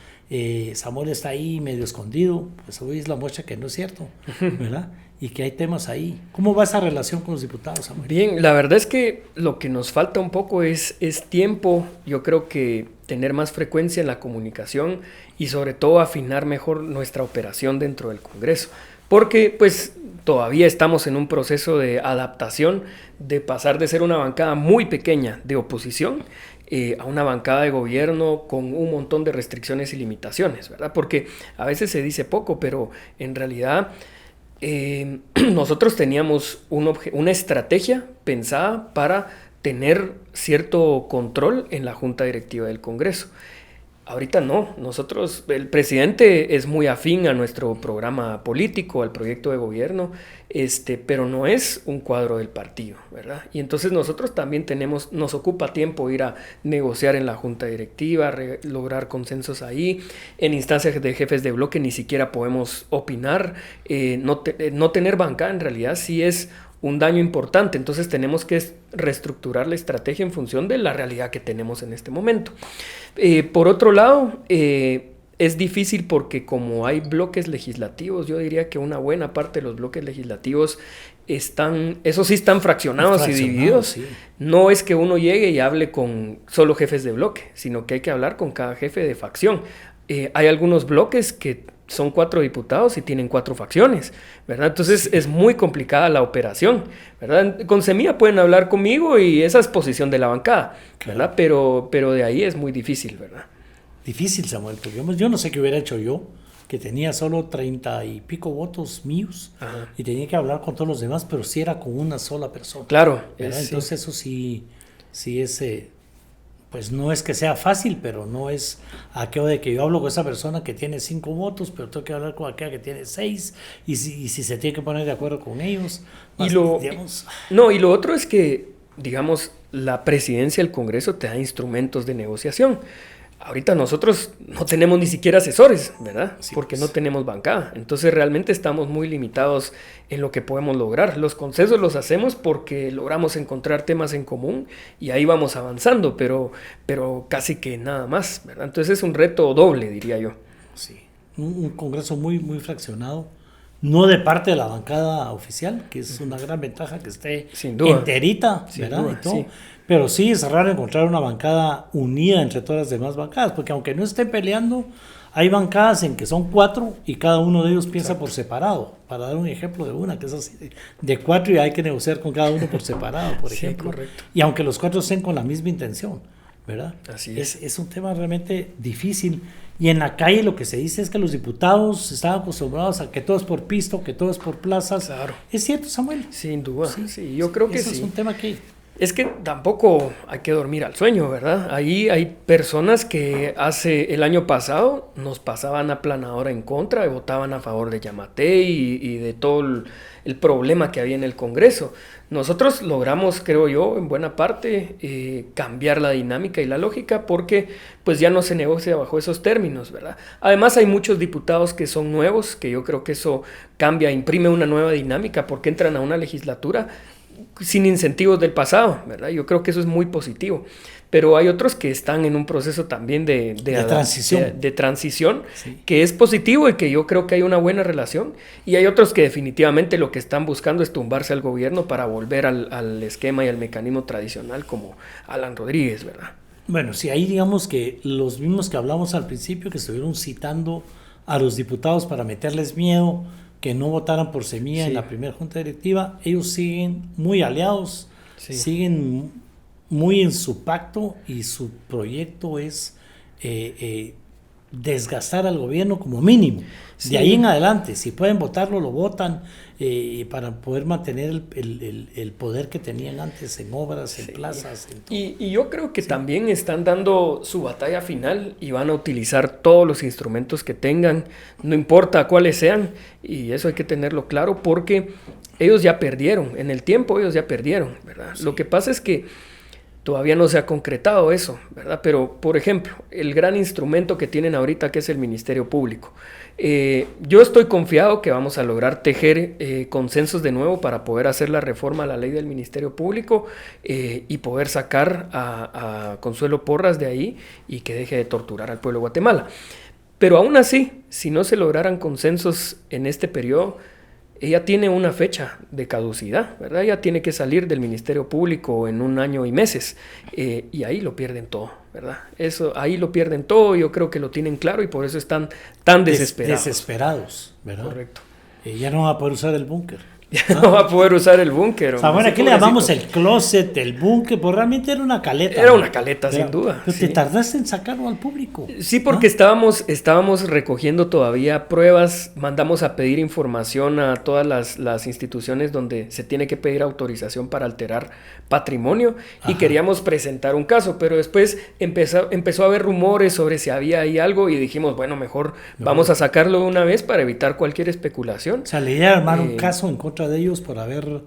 Samuel está ahí medio escondido, pues hoy es la muestra que no es cierto, ¿verdad? Y que hay temas ahí. ¿Cómo va esa relación con los diputados, Samuel? Bien, la verdad es que lo que nos falta un poco es tiempo. Yo creo que tener más frecuencia en la comunicación y sobre todo afinar mejor nuestra operación dentro del Congreso. Porque pues todavía estamos en un proceso de adaptación, de pasar de ser una bancada muy pequeña de oposición a una bancada de gobierno con un montón de restricciones y limitaciones, ¿verdad? Porque a veces se dice poco, pero en realidad nosotros teníamos una estrategia pensada para tener cierto control en la Junta Directiva del Congreso. Ahorita no, el presidente es muy afín a nuestro programa político, al proyecto de gobierno, pero no es un cuadro del partido, ¿verdad? Y entonces nosotros también nos ocupa tiempo ir a negociar en la junta directiva, lograr consensos ahí. En instancias de jefes de bloque ni siquiera podemos opinar. No tener bancada en realidad sí es un daño importante, entonces tenemos que reestructurar la estrategia en función de la realidad que tenemos en este momento. Por otro lado, es difícil porque como hay bloques legislativos, yo diría que una buena parte de los bloques legislativos están fraccionados y divididos. Sí. No es que uno llegue y hable con solo jefes de bloque, sino que hay que hablar con cada jefe de facción. Hay algunos bloques que son 4 diputados y tienen 4 facciones, ¿verdad? Entonces es muy complicada la operación, ¿verdad? Con Semilla pueden hablar conmigo y esa es posición de la bancada, ¿verdad? Pero de ahí es muy difícil, ¿verdad? Difícil, Samuel, porque yo no sé qué hubiera hecho yo, que tenía solo 30 y pico votos míos. Ajá. Y tenía que hablar con todos los demás, pero sí era con una sola persona. Claro. Entonces eso sí es... pues no es que sea fácil, pero no es aquello de que yo hablo con esa persona que tiene 5 votos, pero tengo que hablar con aquella que tiene 6, y si se tiene que poner de acuerdo con ellos. Y lo otro es que, digamos, la presidencia del Congreso te da instrumentos de negociación. Ahorita nosotros no tenemos ni siquiera asesores, ¿verdad? Sí, porque no tenemos bancada. Entonces realmente estamos muy limitados en lo que podemos lograr. Los consensos los hacemos porque logramos encontrar temas en común y ahí vamos avanzando, pero casi que nada más, ¿verdad? Entonces es un reto doble, diría yo. Sí, un Congreso muy, muy fraccionado. No de parte de la bancada oficial, que es una gran ventaja que esté enterita, ¿verdad? Duda, y todo. Sí. Pero sí es raro encontrar una bancada unida entre todas las demás bancadas, porque aunque no estén peleando, hay bancadas en que son 4 y cada uno de ellos piensa por separado. Para dar un ejemplo de una, que es así, de 4 y hay que negociar con cada uno por separado, por ejemplo. Correcto. Y aunque los 4 estén con la misma intención, ¿verdad? Así es. Es un tema realmente difícil. Y en la calle lo que se dice es que los diputados están acostumbrados a que todo es por pisto, que todo es por plazas. Claro. ¿Es cierto, Samuel? Sin duda. Sí, yo creo que sí. Es un tema que... Es que tampoco hay que dormir al sueño, ¿verdad? Ahí hay personas que el año pasado nos pasaban aplanadora en contra y votaban a favor de Yamatei y de todo el problema que había en el Congreso. Nosotros logramos, creo yo, en buena parte, cambiar la dinámica y la lógica porque pues ya no se negocia bajo esos términos, ¿verdad? Además hay muchos diputados que son nuevos, que yo creo que eso imprime una nueva dinámica porque entran a una legislatura sin incentivos del pasado, ¿verdad? Yo creo que eso es muy positivo. Pero hay otros que están en un proceso también de transición sí, que es positivo y que yo creo que hay una buena relación. Y hay otros que definitivamente lo que están buscando es tumbarse al gobierno para volver al esquema y al mecanismo tradicional, como Alan Rodríguez, ¿verdad? Bueno, sí, ahí digamos que los mismos que hablamos al principio, que estuvieron citando a los diputados para meterles miedo, que no votaran por Semilla en la primera junta directiva, ellos siguen muy aliados, siguen muy en su pacto y su proyecto es desgastar al gobierno como mínimo. De ahí en adelante, si pueden votarlo, lo votan para poder mantener el poder que tenían antes en obras, en plazas. En todo. Y yo creo que también están dando su batalla final y van a utilizar todos los instrumentos que tengan, no importa cuáles sean, y eso hay que tenerlo claro porque ellos ya perdieron, en el tiempo ellos ya perdieron, ¿verdad? Lo que pasa es que todavía no se ha concretado eso, ¿verdad? Pero, por ejemplo, el gran instrumento que tienen ahorita, que es el Ministerio Público. Yo estoy confiado que vamos a lograr tejer consensos de nuevo para poder hacer la reforma a la ley del Ministerio Público y poder sacar a Consuelo Porras de ahí y que deje de torturar al pueblo de Guatemala. Pero aún así, si no se lograran consensos en este periodo, ella tiene una fecha de caducidad, ¿verdad? Ella tiene que salir del Ministerio Público en 1 año y meses y ahí lo pierden todo, ¿verdad? Ahí lo pierden todo, yo creo que lo tienen claro y por eso están tan desesperados. Desesperados, ¿verdad? Correcto. Ya no va a poder usar el búnker. Ya no va a poder usar el búnker. O sea, bueno, aquí le llamamos el closet, el búnker, pues realmente era una caleta. Era una caleta, sin duda. Pero te tardaste en sacarlo al público. Sí, porque estábamos recogiendo todavía pruebas, mandamos a pedir información a todas las instituciones donde se tiene que pedir autorización para alterar patrimonio y queríamos presentar un caso, pero después empezó a haber rumores sobre si había ahí algo y dijimos, bueno, mejor vamos a sacarlo de una vez para evitar cualquier especulación. O sea, le iba a armar un caso en contra de ellos por haber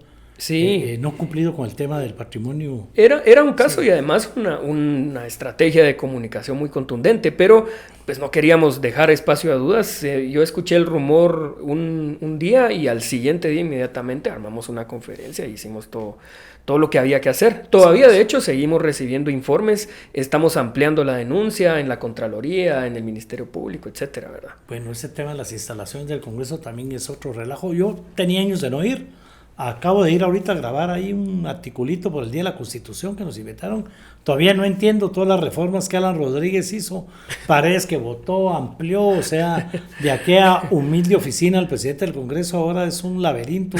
no cumplido con el tema del patrimonio. Era un caso y además una estrategia de comunicación muy contundente, pero pues no queríamos dejar espacio a dudas. Yo escuché el rumor un día y al siguiente día inmediatamente armamos una conferencia y hicimos todo lo que había que hacer. Todavía, de hecho, seguimos recibiendo informes, estamos ampliando la denuncia en la Contraloría, en el Ministerio Público, etcétera, ¿verdad? Bueno, ese tema de las instalaciones del Congreso también es otro relajo. Yo tenía años de no ir. Acabo de ir ahorita a grabar ahí un articulito por el Día de la Constitución que nos invitaron. Todavía no entiendo todas las reformas que Alan Rodríguez hizo. Paredes que votó, amplió, o sea, de aquella humilde oficina al presidente del Congreso ahora es un laberinto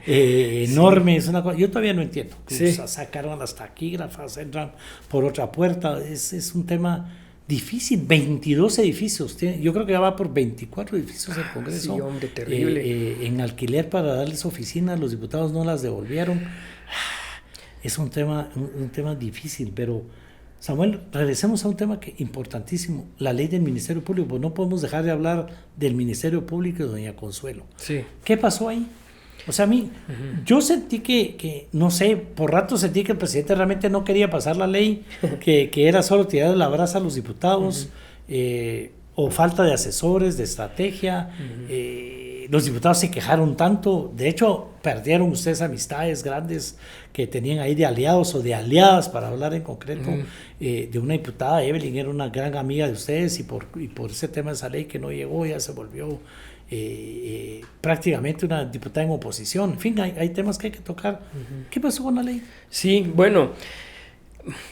enorme. Es una cosa, yo todavía no entiendo. Sacaron las taquígrafas, entran por otra puerta. Es un tema difícil, 22 edificios. Yo creo que ya va por 24 edificios el Congreso. Sí, hombre, terrible. En alquiler para darles oficinas, los diputados no las devolvieron. Es un tema difícil, pero Samuel, regresemos a un tema importantísimo, la ley del Ministerio Público. Pues no podemos dejar de hablar del Ministerio Público de doña Consuelo. Sí. ¿Qué pasó ahí? O sea, a mí, yo sentí que, no sé, por rato sentí que el presidente realmente no quería pasar la ley, que era solo tirar la brasa a los diputados, o falta de asesores, de estrategia. Los diputados se quejaron tanto, de hecho, perdieron ustedes amistades grandes que tenían ahí de aliados o de aliadas, para hablar en concreto, de una diputada, Evelyn, era una gran amiga de ustedes, y por ese tema de esa ley que no llegó, ya se volvió prácticamente una diputada en oposición. En fin, hay temas que hay que tocar. ¿Qué pasó con la ley? Sí, bueno,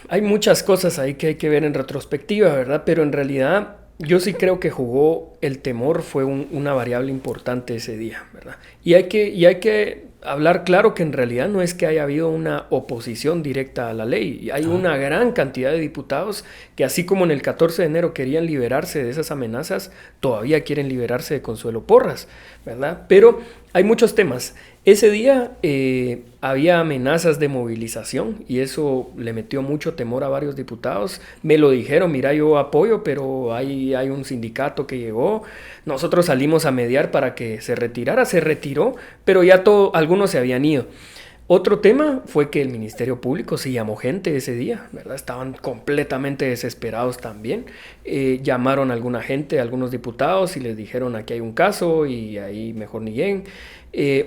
hay muchas cosas ahí que hay que ver en retrospectiva, ¿verdad? Pero en realidad yo sí creo que jugó el temor, fue una variable importante ese día, ¿verdad? Y hay que hablar claro que en realidad no es que haya habido una oposición directa a la ley. Hay una gran cantidad de diputados que, así como en el 14 de enero querían liberarse de esas amenazas, todavía quieren liberarse de Consuelo Porras, ¿verdad? Pero hay muchos temas. Ese día había amenazas de movilización y eso le metió mucho temor a varios diputados. Me lo dijeron, mira, yo apoyo, pero hay un sindicato que llegó. Nosotros salimos a mediar para que se retirara, se retiró, pero ya algunos se habían ido. Otro tema fue que el Ministerio Público sí llamó gente ese día, ¿verdad? Estaban completamente desesperados también. Llamaron a alguna gente, a algunos diputados, y les dijeron: aquí hay un caso y ahí mejor ni lleguen.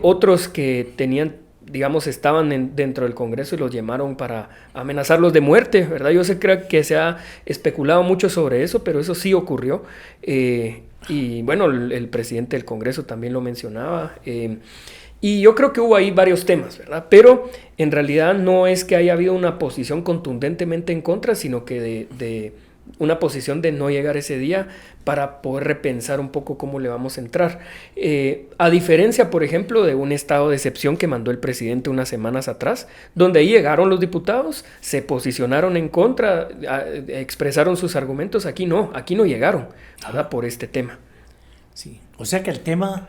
Otros que tenían digamos, estaban dentro del Congreso y los llamaron para amenazarlos de muerte, ¿verdad? Yo sé que se ha especulado mucho sobre eso, pero eso sí ocurrió. Y bueno, el presidente del Congreso también lo mencionaba. Y yo creo que hubo ahí varios temas, ¿verdad? Pero en realidad no es que haya habido una posición contundentemente en contra, sino que de una posición de no llegar ese día para poder repensar un poco cómo le vamos a entrar. A diferencia, por ejemplo, de un estado de excepción que mandó el presidente unas semanas atrás, donde ahí llegaron los diputados, se posicionaron en contra, expresaron sus argumentos. Aquí no llegaron, ¿verdad? Por este tema. Sí, o sea que el tema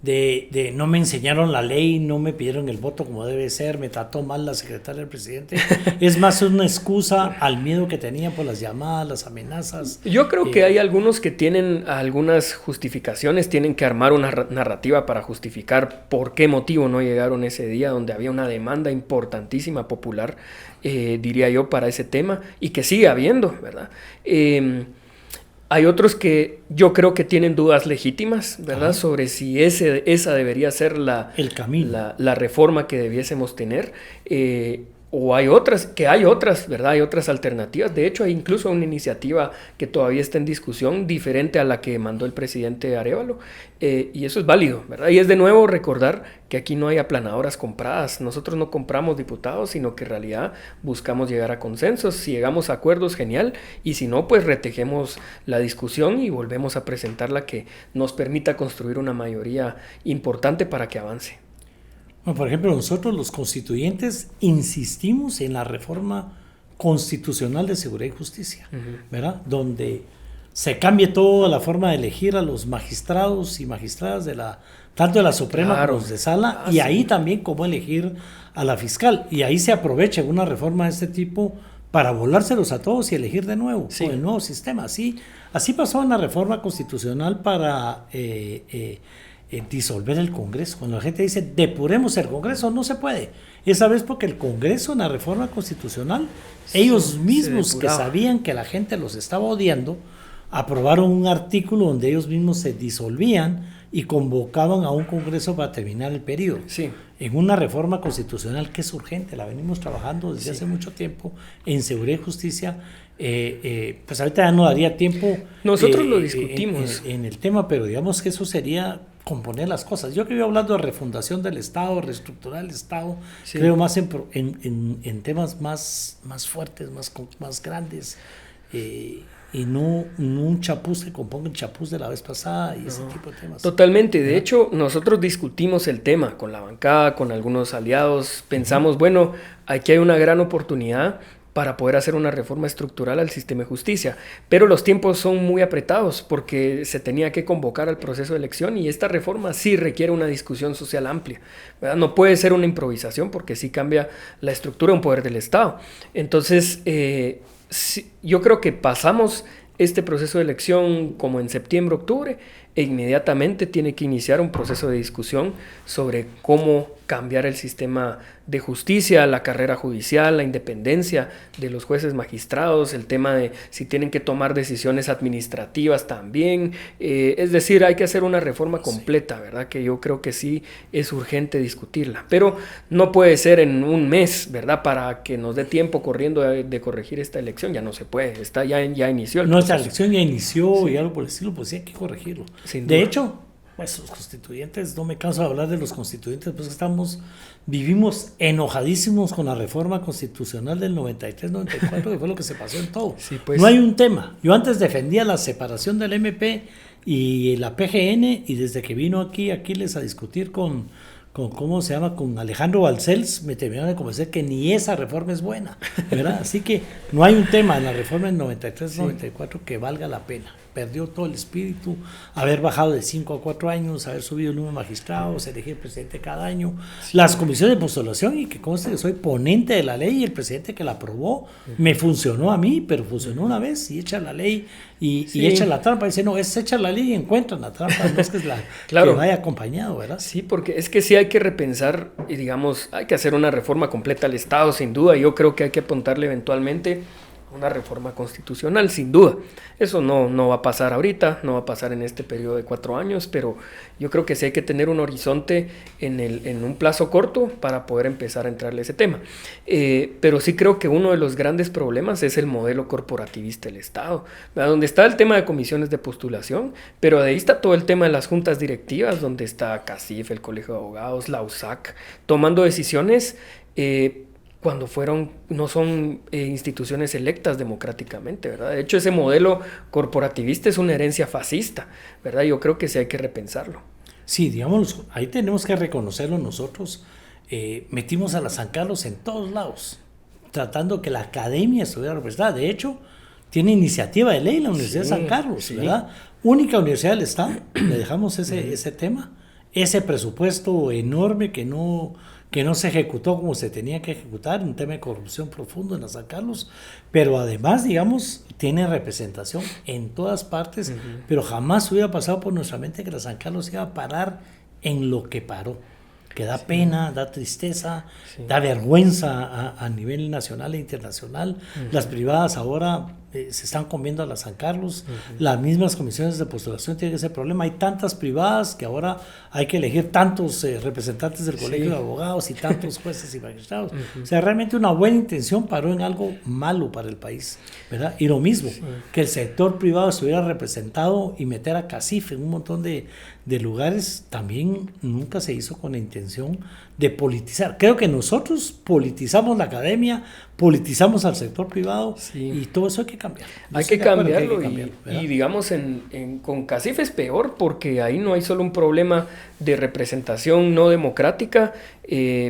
de no me enseñaron la ley, no me pidieron el voto como debe ser, me trató mal la secretaria del presidente, es más una excusa al miedo que tenían por las llamadas, las amenazas. Yo creo que hay algunos que tienen algunas justificaciones, tienen que armar una narrativa para justificar por qué motivo no llegaron ese día, donde había una demanda importantísima popular, diría yo, para ese tema, y que sigue habiendo, ¿verdad? Hay otros que yo creo que tienen dudas legítimas, ¿verdad? Ajá. Sobre si esa debería ser el camino, la reforma que debiésemos tener. O hay otras, ¿verdad? Hay otras alternativas. De hecho, hay incluso una iniciativa que todavía está en discusión, diferente a la que mandó el presidente Arévalo. Y eso es válido, ¿verdad? Y es de nuevo recordar que aquí no hay aplanadoras compradas. Nosotros no compramos diputados, sino que en realidad buscamos llegar a consensos. Si llegamos a acuerdos, genial. Y si no, pues retejemos la discusión y volvemos a presentarla que nos permita construir una mayoría importante para que avance. Bueno, por ejemplo, nosotros los constituyentes insistimos en la reforma constitucional de seguridad y justicia, ¿verdad? Donde se cambie toda la forma de elegir a los magistrados y magistradas tanto de la Suprema como de Sala, y ahí también cómo elegir a la fiscal. Y ahí se aprovecha una reforma de este tipo para volárselos a todos y elegir de nuevo, con el nuevo sistema. Así pasó en la reforma constitucional para disolver el Congreso. Cuando la gente dice depuremos el Congreso, no se puede. Esa vez porque el Congreso en la reforma constitucional, ellos mismos que sabían que la gente los estaba odiando, aprobaron un artículo donde ellos mismos se disolvían y convocaban a un Congreso para terminar el periodo. Sí. En una reforma constitucional que es urgente, la venimos trabajando desde hace mucho tiempo en seguridad y justicia. Pues ahorita ya no daría tiempo. Nosotros lo discutimos en el tema, pero digamos que eso sería componer las cosas. Yo que iba hablando de refundación del Estado, reestructurar el Estado, creo más en temas más fuertes, más grandes, y no un chapuz que componga el chapuz de la vez pasada y ese tipo de temas. Totalmente. De hecho, nosotros discutimos el tema con la bancada, con algunos aliados. Pensamos, bueno, aquí hay una gran oportunidad para poder hacer una reforma estructural al sistema de justicia. Pero los tiempos son muy apretados porque se tenía que convocar al proceso de elección y esta reforma sí requiere una discusión social amplia, ¿verdad? No puede ser una improvisación porque sí cambia la estructura de un poder del Estado. Entonces, sí, yo creo que pasamos este proceso de elección como en septiembre, octubre, e inmediatamente tiene que iniciar un proceso de discusión sobre cómo cambiar el sistema de justicia, la carrera judicial, la independencia de los jueces magistrados, el tema de si tienen que tomar decisiones administrativas también. Es decir, hay que hacer una reforma completa, ¿verdad? Que yo creo que sí es urgente discutirla. Pero no puede ser en un mes, ¿verdad? Para que nos dé tiempo corriendo de corregir esta elección. Ya no se puede. Ya inició el proceso. Nuestra elección ya inició y algo por el estilo, pues sí hay que corregirlo. De hecho, pues los constituyentes, no me canso de hablar de los constituyentes, pues vivimos enojadísimos con la reforma constitucional del 93-94, que fue lo que se pasó en todo. Sí, pues. No hay un tema. Yo antes defendía la separación del MP y la PGN, y desde que vino aquí Aquiles a discutir con ¿cómo se llama? Con Alejandro Balcells, me terminaron de convencer que ni esa reforma es buena, ¿verdad? Así que no hay un tema en la reforma del 93-94 que valga la pena. Perdió todo el espíritu, haber bajado de 5 a 4 años, haber subido el número de magistrados, elegir presidente cada año, las comisiones de postulación, y que conste que soy ponente de la ley y el presidente que la aprobó, me funcionó a mí, pero funcionó una vez y echa la ley y echa la trampa, dice no, es echar la ley y encuentran la trampa, no es que es la claro, que vaya acompañado, ¿verdad? Sí, porque es que sí hay que repensar y digamos, hay que hacer una reforma completa al Estado, sin duda. Yo creo que hay que apuntarle eventualmente una reforma constitucional, sin duda. Eso no va a pasar ahorita, no va a pasar en este periodo de 4 años, pero yo creo que sí hay que tener un horizonte en un plazo corto para poder empezar a entrarle a ese tema. Pero sí creo que uno de los grandes problemas es el modelo corporativista del Estado, ¿verdad? Donde está el tema de comisiones de postulación, pero de ahí está todo el tema de las juntas directivas, donde está CACIF, el Colegio de Abogados, la USAC, tomando decisiones cuando no son instituciones electas democráticamente, ¿verdad? De hecho, ese modelo corporativista es una herencia fascista, ¿verdad? Yo creo que sí hay que repensarlo. Sí, digamos, ahí tenemos que reconocerlo nosotros. Metimos a la San Carlos en todos lados, tratando que la academia estuviera representada. De hecho, tiene iniciativa de ley la Universidad de San Carlos, ¿verdad? Única universidad del Estado, le dejamos ese tema, ese presupuesto enorme que no se ejecutó como se tenía que ejecutar, un tema de corrupción profundo en la San Carlos, pero además, digamos, tiene representación en todas partes, pero jamás hubiera pasado por nuestra mente que la San Carlos iba a parar en lo que paró, que da pena, da tristeza, da vergüenza a nivel nacional e internacional. Las privadas ahora se están comiendo a la San Carlos, las mismas comisiones de postulación tienen ese problema. Hay tantas privadas que ahora hay que elegir tantos representantes del Colegio de Abogados y tantos jueces y magistrados. O sea, realmente una buena intención paró en algo malo para el país, ¿verdad? Y lo mismo, que el sector privado estuviera representado y meter a CACIF en un montón de lugares, también nunca se hizo con la intención de politizar. Creo que nosotros politizamos la academia, politizamos al sector privado y todo eso hay que cambiar. Hay que cambiarlo y digamos con CACIF es peor porque ahí no hay solo un problema de representación no democrática,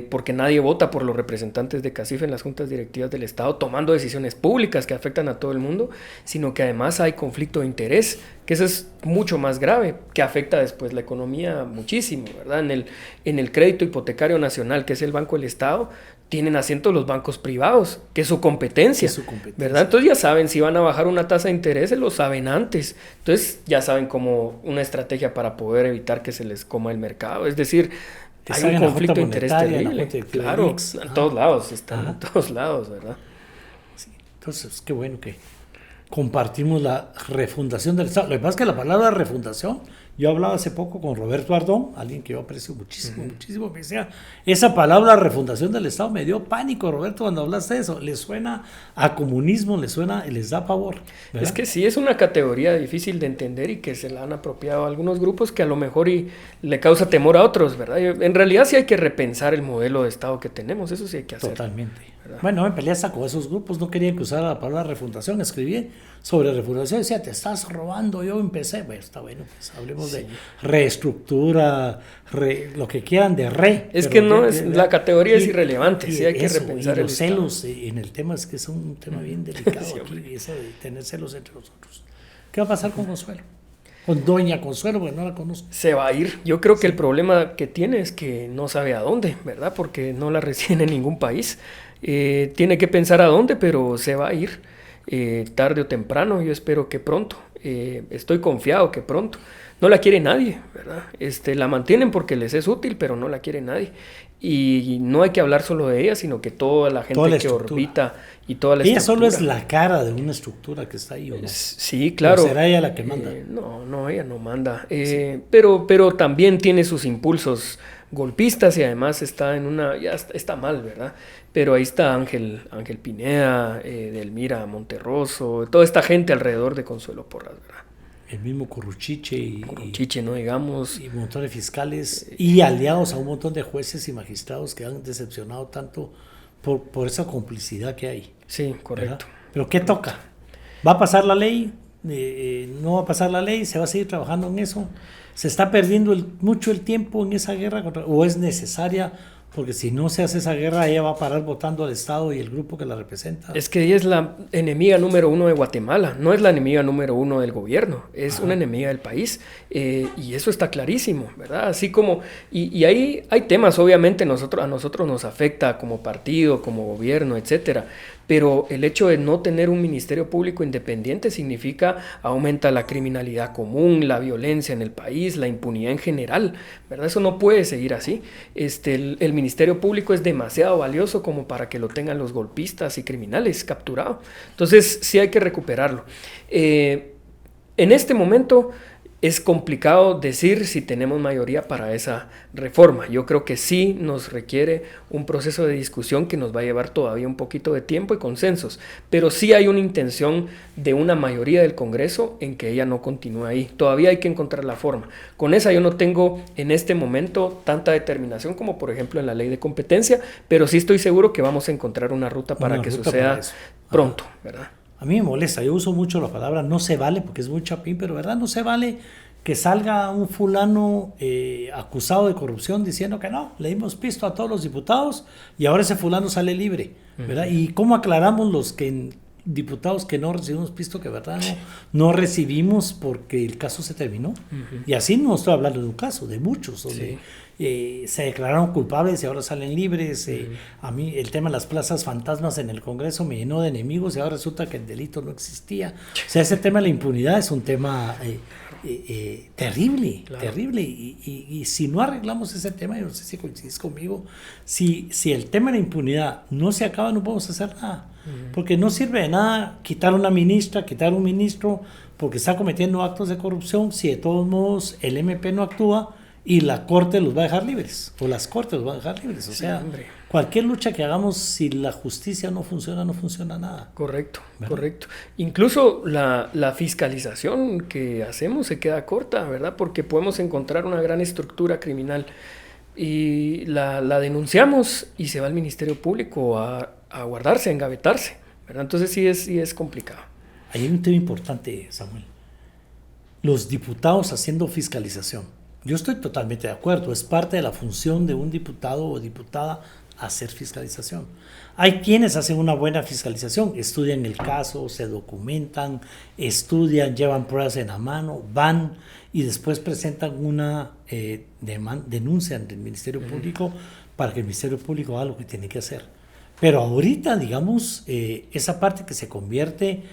porque nadie vota por los representantes de CACIF en las juntas directivas del Estado tomando decisiones públicas que afectan a todo el mundo, sino que además hay conflicto de interés, que eso es mucho más grave, que afecta después la economía muchísimo, ¿verdad? En el crédito hipotecario nacional, que es el Banco del Estado, tienen asiento los bancos privados, que es su competencia, ¿verdad? Entonces ya saben, si van a bajar una tasa de interés, lo saben antes. Entonces ya saben como una estrategia para poder evitar que se les coma el mercado. Es decir, hay un conflicto de interés terrible. Claro, en todos lados, están en todos lados, ¿verdad? Sí, entonces, qué bueno que compartimos la refundación del Estado. Lo que pasa es que la palabra refundación, yo hablaba hace poco con Roberto Ardón, alguien que yo aprecio muchísimo, muchísimo, me decía, esa palabra refundación del Estado me dio pánico, Roberto, cuando hablaste de eso, les suena a comunismo, les da pavor, ¿verdad? Es que sí, es una categoría difícil de entender y que se la han apropiado a algunos grupos que a lo mejor le causa temor a otros, ¿verdad? En realidad sí hay que repensar el modelo de Estado que tenemos, eso sí hay que hacer. Totalmente. ¿Verdad? Bueno, me peleé hasta con esos grupos, no querían que usara la palabra refundación, escribí sobre refundación, decía, te estás robando, yo empecé, bueno, está bueno, pues hablemos de reestructura, lo que quieran de Es que no, la categoría es irrelevante, sí hay que repensar y los celos en el tema, es que es un tema bien delicado aquí, y eso de tener celos entre nosotros. ¿Qué va a pasar con Consuelo? Con doña Consuelo, porque no la conozco. Se va a ir. Yo creo que el problema que tiene es que no sabe a dónde, ¿verdad? Porque no la reciben en ningún país. Tiene que pensar a dónde, pero se va a ir. Tarde o temprano, yo espero que pronto. Estoy confiado que pronto. No la quiere nadie, ¿verdad? La mantienen porque les es útil, pero no la quiere nadie. Y no hay que hablar solo de ella, sino que toda la gente que orbita y toda la estructura. Ella solo es la cara de una estructura que está ahí, ¿o no? Sí, claro. ¿O será ella la que manda? No, ella no manda. Sí. Pero también tiene sus impulsos golpistas y además está ya está mal, ¿verdad? Pero ahí está Ángel Pineda, Delmira Monterroso, toda esta gente alrededor de Consuelo Porras, ¿verdad? El mismo Curruchiche no digamos. Y un montón de fiscales y aliados a un montón de jueces y magistrados que han decepcionado tanto por esa complicidad que hay. Sí, correcto. ¿Verdad? Pero ¿qué toca? ¿Va a pasar la ley? ¿No va a pasar la ley? ¿Se va a seguir trabajando en eso? ¿Se está perdiendo mucho el tiempo en esa guerra o es necesaria? Porque si no se hace esa guerra, ella va a parar votando al Estado y el grupo que la representa. Es que ella es la enemiga número 1 de Guatemala, no es la enemiga número 1 del gobierno, es una enemiga del país, y eso está clarísimo, ¿verdad? Así como, y ahí hay temas, obviamente a nosotros nos afecta como partido, como gobierno, etcétera, pero el hecho de no tener un ministerio público independiente significa aumenta la criminalidad común, la violencia en el país, la impunidad en general, ¿verdad? Eso no puede seguir así. El Ministerio Público es demasiado valioso como para que lo tengan los golpistas y criminales capturados. Entonces sí hay que recuperarlo. En este momento es complicado decir si tenemos mayoría para esa reforma. Yo creo que sí nos requiere un proceso de discusión que nos va a llevar todavía un poquito de tiempo y consensos, pero sí hay una intención de una mayoría del Congreso en que ella no continúe ahí. Todavía hay que encontrar la forma. Con esa yo no tengo en este momento tanta determinación como por ejemplo en la ley de competencia, pero sí estoy seguro que vamos a encontrar una ruta para que suceda pronto, ¿verdad? A mí me molesta, yo uso mucho la palabra no se vale porque es muy chapín, pero verdad no se vale que salga un fulano acusado de corrupción diciendo que no, le dimos pisto a todos los diputados y ahora ese fulano sale libre, ¿verdad? ¿Y cómo aclaramos los diputados que no recibimos pisto, que verdad no recibimos porque el caso se terminó? Y así no estoy hablando de un caso, de muchos, donde se declararon culpables y ahora salen libres. A mí el tema de las plazas fantasmas en el Congreso me llenó de enemigos y ahora resulta que el delito no existía. O sea, ese tema de la impunidad es un tema terrible, claro. Terrible. Y si no arreglamos ese tema, yo no sé si coincidís conmigo, si el tema de la impunidad no se acaba, no podemos hacer nada. Porque no sirve de nada quitar una ministra, quitar un ministro, porque está cometiendo actos de corrupción, si de todos modos el MP no actúa y la Corte los va a dejar libres, o las Cortes los van a dejar libres. O sea, cualquier lucha que hagamos, si la justicia no funciona nada. Correcto, ¿verdad? Correcto. Incluso la fiscalización que hacemos se queda corta, ¿verdad? Porque podemos encontrar una gran estructura criminal y la denunciamos y se va al Ministerio Público a guardarse, a engavetarse, ¿verdad? Entonces sí es complicado. Hay un tema importante, Samuel. Los diputados haciendo fiscalización. Yo estoy totalmente de acuerdo, es parte de la función de un diputado o diputada hacer fiscalización. Hay quienes hacen una buena fiscalización, estudian el caso, se documentan, estudian, llevan pruebas en la mano, van y después presentan una denuncia ante el Ministerio Público para que el Ministerio Público haga lo que tiene que hacer. Pero ahorita, digamos, esa parte que se convierte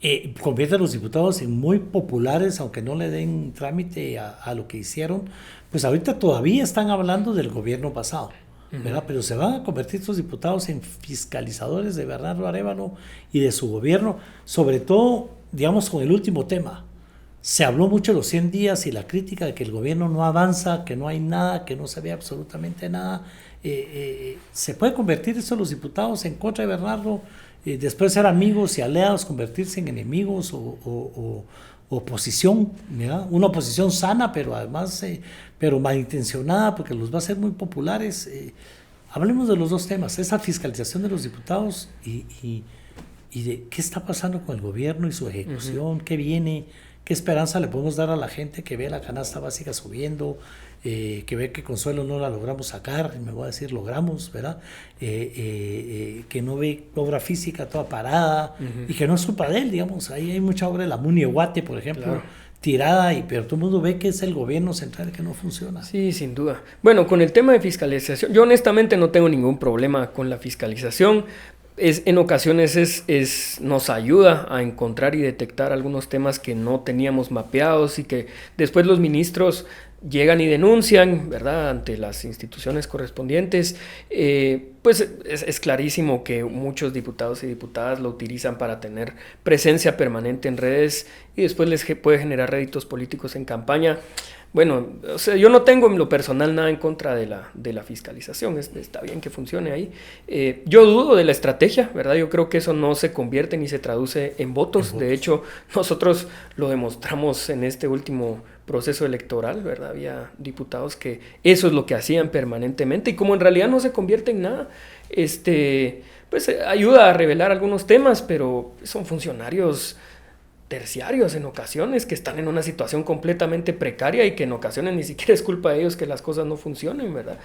a los diputados en muy populares, aunque no le den trámite a lo que hicieron, pues ahorita todavía están hablando del gobierno pasado, ¿verdad? Pero se van a convertir estos diputados en fiscalizadores de Bernardo Arévalo y de su gobierno, sobre todo, digamos, con el último tema. Se habló mucho de los 100 días y la crítica de que el gobierno no avanza, que no hay nada, que no se ve absolutamente nada. Se puede convertir eso los diputados en contra de Bernardo, después de ser amigos y aliados, convertirse en enemigos o oposición, ¿verdad? Una oposición sana, pero además pero malintencionada, porque los va a hacer muy populares. Hablemos de los dos temas, esa fiscalización de los diputados y de qué está pasando con el gobierno y su ejecución, qué viene, qué esperanza le podemos dar a la gente que ve la canasta básica subiendo, que ve que Consuelo no la logramos sacar, me voy a decir logramos, ¿verdad? Que no ve obra física toda parada y que no es culpa de él, digamos. Ahí hay mucha obra de la Munihuate, por ejemplo, claro, tirada, pero todo el mundo ve que es el gobierno central que no funciona. Sí, sin duda. Bueno, con el tema de fiscalización, yo honestamente no tengo ningún problema con la fiscalización. En ocasiones nos ayuda a encontrar y detectar algunos temas que no teníamos mapeados y que después los ministros llegan y denuncian, ¿verdad?, ante las instituciones correspondientes. Pues es clarísimo que muchos diputados y diputadas lo utilizan para tener presencia permanente en redes y después les puede generar réditos políticos en campaña. Bueno, o sea, yo no tengo en lo personal nada en contra de la fiscalización, está bien que funcione ahí. Yo dudo de la estrategia, ¿verdad? Yo creo que eso no se convierte ni se traduce en votos. De hecho, nosotros lo demostramos en este último proceso electoral, ¿verdad? Había diputados que eso es lo que hacían permanentemente y como en realidad no se convierte en nada, pues ayuda a revelar algunos temas, pero son funcionarios terciarios en ocasiones que están en una situación completamente precaria y que en ocasiones ni siquiera es culpa de ellos que las cosas no funcionen, ¿verdad?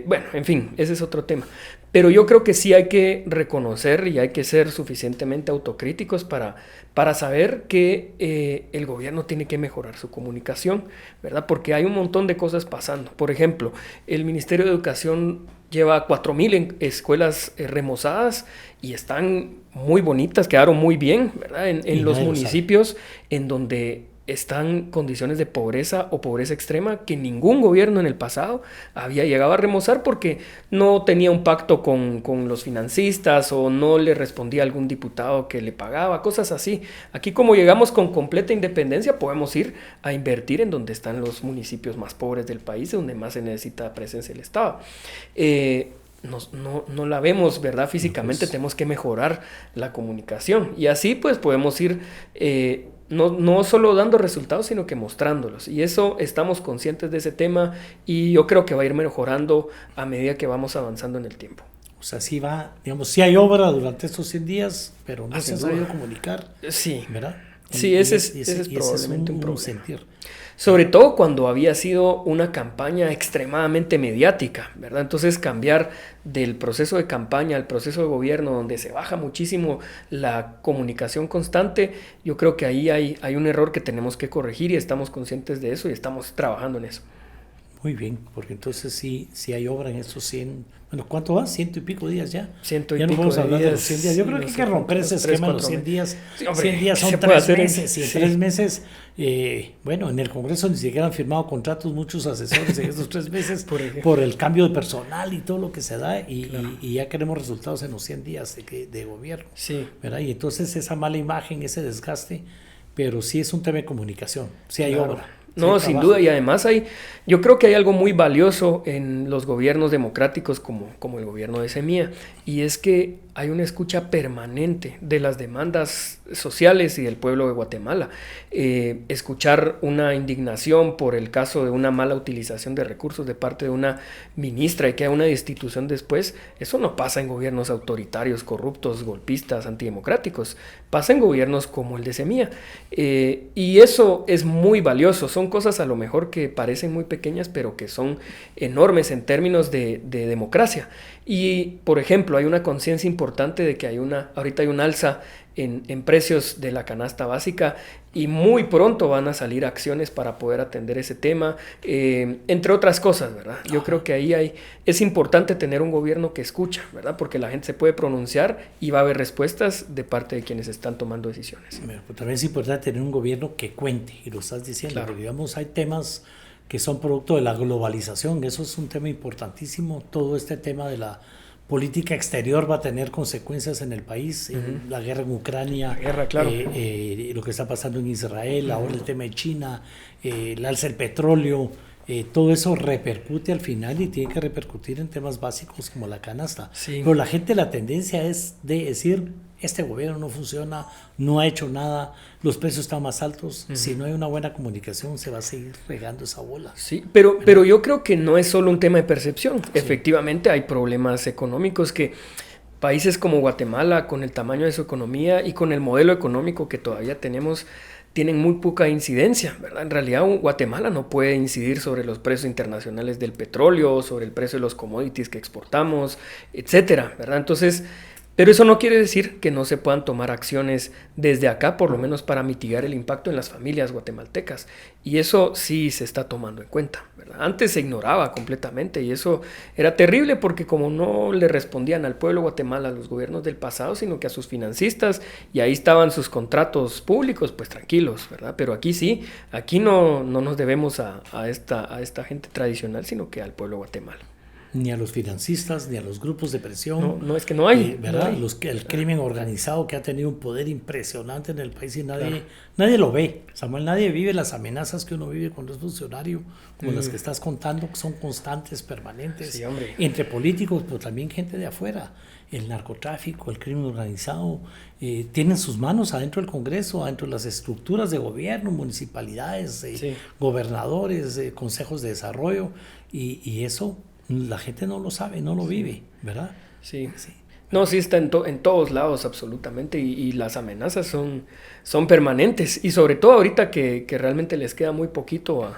Bueno, en fin, ese es otro tema. Pero yo creo que sí hay que reconocer y hay que ser suficientemente autocríticos para saber que el gobierno tiene que mejorar su comunicación, ¿verdad? Porque hay un montón de cosas pasando. Por ejemplo, el Ministerio de Educación lleva 4,000 escuelas remozadas y están muy bonitas, quedaron muy bien, ¿verdad? En los municipios en donde están en condiciones de pobreza o pobreza extrema que ningún gobierno en el pasado había llegado a remozar porque no tenía un pacto con los financistas o no le respondía a algún diputado que le pagaba, cosas así. Aquí como llegamos con completa independencia podemos ir a invertir en donde están los municipios más pobres del país, donde más se necesita presencia del Estado. No la vemos, ¿verdad? Físicamente tenemos que mejorar la comunicación y así pues podemos ir no solo dando resultados, sino que mostrándolos. Y eso estamos conscientes de ese tema y yo creo que va a ir mejorando a medida que vamos avanzando en el tiempo. O sea, sí va, digamos, sí hay obra durante estos 100 días, pero no se ha sabido comunicar. Sí. ¿Verdad? Sí, ese es probablemente un problema. Sentir. Sobre todo cuando había sido una campaña extremadamente mediática, ¿verdad? Entonces cambiar del proceso de campaña al proceso de gobierno, donde se baja muchísimo la comunicación constante, yo creo que ahí hay un error que tenemos que corregir y estamos conscientes de eso y estamos trabajando en eso. Muy bien, porque entonces sí hay obra en estos 100, bueno, ¿cuánto va? 100 y pico días ya. 100 y ya no pico vamos a hablar días, de los 100 días. Yo creo que hay que romper ese esquema de los 100 días. Sí, hombre, 100 días son 3 meses y en 3 meses, bueno, en el Congreso ni siquiera han firmado contratos muchos asesores en esos 3 meses por el cambio de personal y todo lo que se da y ya queremos resultados en los 100 días de gobierno. Sí. ¿Verdad? Y entonces esa mala imagen, ese desgaste, pero sí es un tema de comunicación, sí hay obra. No, sin duda, y además yo creo que hay algo muy valioso en los gobiernos democráticos como el gobierno de Semilla, y es que hay una escucha permanente de las demandas sociales y del pueblo de Guatemala. Escuchar una indignación por el caso de una mala utilización de recursos de parte de una ministra y que haya una destitución después, eso no pasa en gobiernos autoritarios, corruptos, golpistas, antidemocráticos, pasa en gobiernos como el de Semilla. Y eso es muy valioso, son cosas a lo mejor que parecen muy pequeñas, pero que son enormes en términos de democracia. Y, por ejemplo, hay una conciencia importante de que ahorita hay un alza en precios de la canasta básica y muy pronto van a salir acciones para poder atender ese tema, entre otras cosas, ¿verdad? Yo creo que ahí es importante tener un gobierno que escucha, ¿verdad? Porque la gente se puede pronunciar y va a haber respuestas de parte de quienes están tomando decisiones. Pero también es importante tener un gobierno que cuente, y lo estás diciendo, claro. Porque digamos hay temas que son producto de la globalización, eso es un tema importantísimo, todo este tema de la política exterior va a tener consecuencias en el país, la guerra en Ucrania, claro. Lo que está pasando en Israel, ahora el tema de China, el alza del petróleo, todo eso repercute al final y tiene que repercutir en temas básicos como la canasta. Sí. Pero la gente, la tendencia es de decir, este gobierno no funciona, no ha hecho nada, los precios están más altos, si no hay una buena comunicación se va a seguir regando esa bola. Sí, pero yo creo que no es solo un tema de percepción, sí. Efectivamente hay problemas económicos que países como Guatemala, con el tamaño de su economía y con el modelo económico que todavía tenemos, tienen muy poca incidencia, ¿verdad? En realidad Guatemala no puede incidir sobre los precios internacionales del petróleo, sobre el precio de los commodities que exportamos, etcétera, ¿verdad? Entonces, pero eso no quiere decir que no se puedan tomar acciones desde acá, por lo menos para mitigar el impacto en las familias guatemaltecas. Y eso sí se está tomando en cuenta, ¿verdad? Antes se ignoraba completamente y eso era terrible porque como no le respondían al pueblo de Guatemala, a los gobiernos del pasado, sino que a sus financistas, y ahí estaban sus contratos públicos, pues tranquilos, ¿verdad? Pero aquí sí, aquí no nos debemos a esta gente tradicional, sino que al pueblo de Guatemala. Ni a los financistas, ni a los grupos de presión. No es que no hay. ¿Verdad? No hay. El crimen organizado que ha tenido un poder impresionante en el país y nadie lo ve. Samuel, nadie vive las amenazas que uno vive cuando es funcionario, como las que estás contando, que son constantes, permanentes, sí, hombre. Entre políticos, pero también gente de afuera. El narcotráfico, el crimen organizado, tienen sus manos adentro del Congreso, adentro de las estructuras de gobierno, municipalidades, gobernadores, consejos de desarrollo, y eso la gente no lo sabe, no lo vive, ¿verdad? Sí. No, sí está en todos lados absolutamente y las amenazas son permanentes y sobre todo ahorita que realmente les queda muy poquito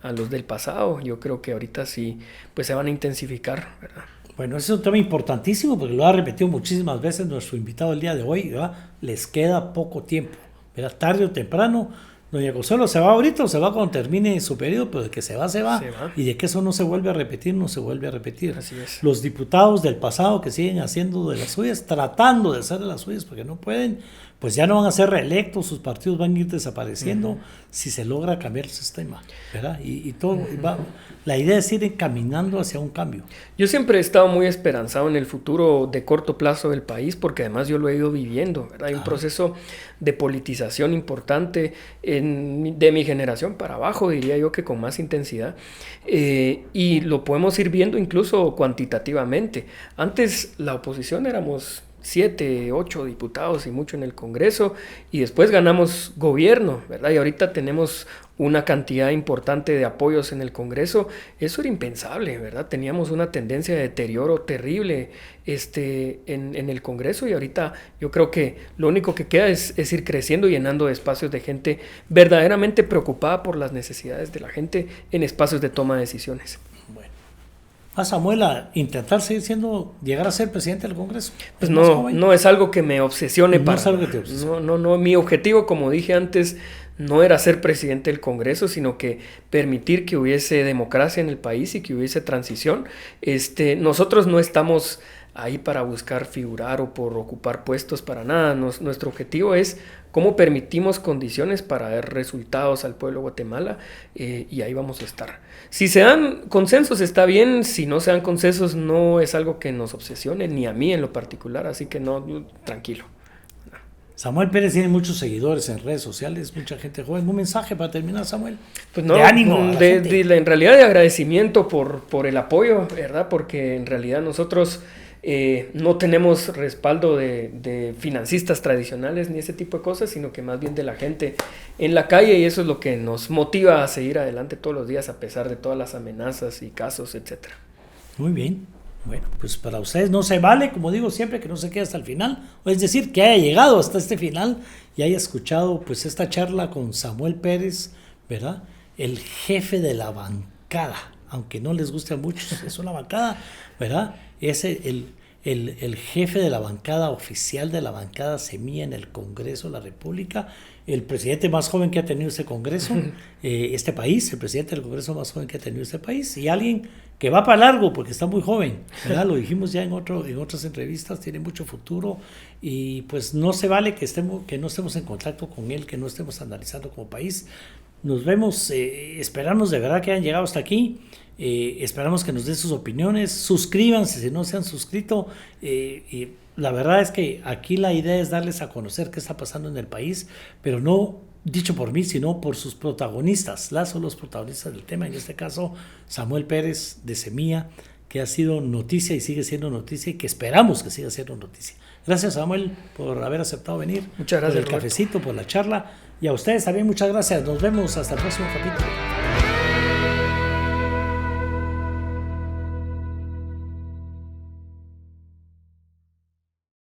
a los del pasado, yo creo que ahorita sí pues se van a intensificar, ¿verdad? Bueno, ese es un tema importantísimo porque lo ha repetido muchísimas veces nuestro invitado el día de hoy, ¿verdad? Les queda poco tiempo, ¿verdad? Tarde o temprano. Doña Consuelo, ¿se va ahorita o se va cuando termine su periodo? Pero de que se va. Y de que eso no se vuelve a repetir, no se vuelve a repetir. Así es. Los diputados del pasado que siguen haciendo de las suyas, tratando de hacer de las suyas porque no pueden, pues ya no van a ser reelectos, sus partidos van a ir desapareciendo si se logra cambiar el sistema, ¿verdad? Y todo la idea es ir encaminando hacia un cambio. Yo siempre he estado muy esperanzado en el futuro de corto plazo del país, porque además yo lo he ido viviendo, ¿verdad? Hay un proceso de politización importante de mi generación para abajo, diría yo que con más intensidad, y lo podemos ir viendo incluso cuantitativamente. Antes la oposición éramos 7, 8 diputados y mucho en el Congreso, y después ganamos gobierno, ¿verdad? Y ahorita tenemos una cantidad importante de apoyos en el Congreso. Eso era impensable, ¿verdad? Teníamos una tendencia de deterioro terrible en el Congreso, y ahorita yo creo que lo único que queda es ir creciendo, llenando de espacios de gente verdaderamente preocupada por las necesidades de la gente en espacios de toma de decisiones. Bueno. ¿A Samuel a intentar llegar a ser presidente del Congreso? Pues no es algo que me obsesione para es algo que te obsesione. No, mi objetivo, como dije antes, no era ser presidente del Congreso, sino que permitir que hubiese democracia en el país y que hubiese transición. Nosotros no estamos ahí para buscar figurar o por ocupar puestos para nada. Nuestro objetivo es cómo permitimos condiciones para dar resultados al pueblo de Guatemala, y ahí vamos a estar. Si se dan consensos está bien, si no se dan consensos no es algo que nos obsesione, ni a mí en lo particular, así que tranquilo. Samuel Pérez tiene muchos seguidores en redes sociales, mucha gente joven. ¿Un mensaje para terminar, Samuel? Pues no, de ánimo. En realidad de agradecimiento por el apoyo, ¿verdad? Porque en realidad nosotros no tenemos respaldo de financistas tradicionales ni ese tipo de cosas, sino que más bien de la gente en la calle, y eso es lo que nos motiva a seguir adelante todos los días a pesar de todas las amenazas y casos, etcétera. Muy bien. Bueno, pues para ustedes no se vale, como digo siempre, que no se quede hasta el final, o es decir, que haya llegado hasta este final y haya escuchado pues esta charla con Samuel Pérez, ¿verdad? El jefe de la bancada, aunque no les guste a muchos, es una bancada, ¿verdad? Es el jefe de la bancada oficial de la bancada Semilla en el Congreso de la República, el presidente más joven que ha tenido este Congreso, este país, el presidente del Congreso más joven que ha tenido este país, y alguien que va para largo porque está muy joven, ¿verdad? Lo dijimos ya en otras entrevistas, tiene mucho futuro, y pues no se vale que no estemos en contacto con él, que no estemos analizando como país. Nos vemos, esperamos de verdad que hayan llegado hasta aquí. Esperamos que nos den sus opiniones, suscríbanse si no se han suscrito, y la verdad es que aquí la idea es darles a conocer qué está pasando en el país, pero no dicho por mí, sino por sus protagonistas. Son los protagonistas del tema, en este caso Samuel Pérez de Semilla, que ha sido noticia y sigue siendo noticia, y que esperamos que siga siendo noticia. Gracias, Samuel, por haber aceptado venir. Muchas gracias, por el cafecito, por la charla, y a ustedes también muchas gracias. Nos vemos hasta el próximo capítulo.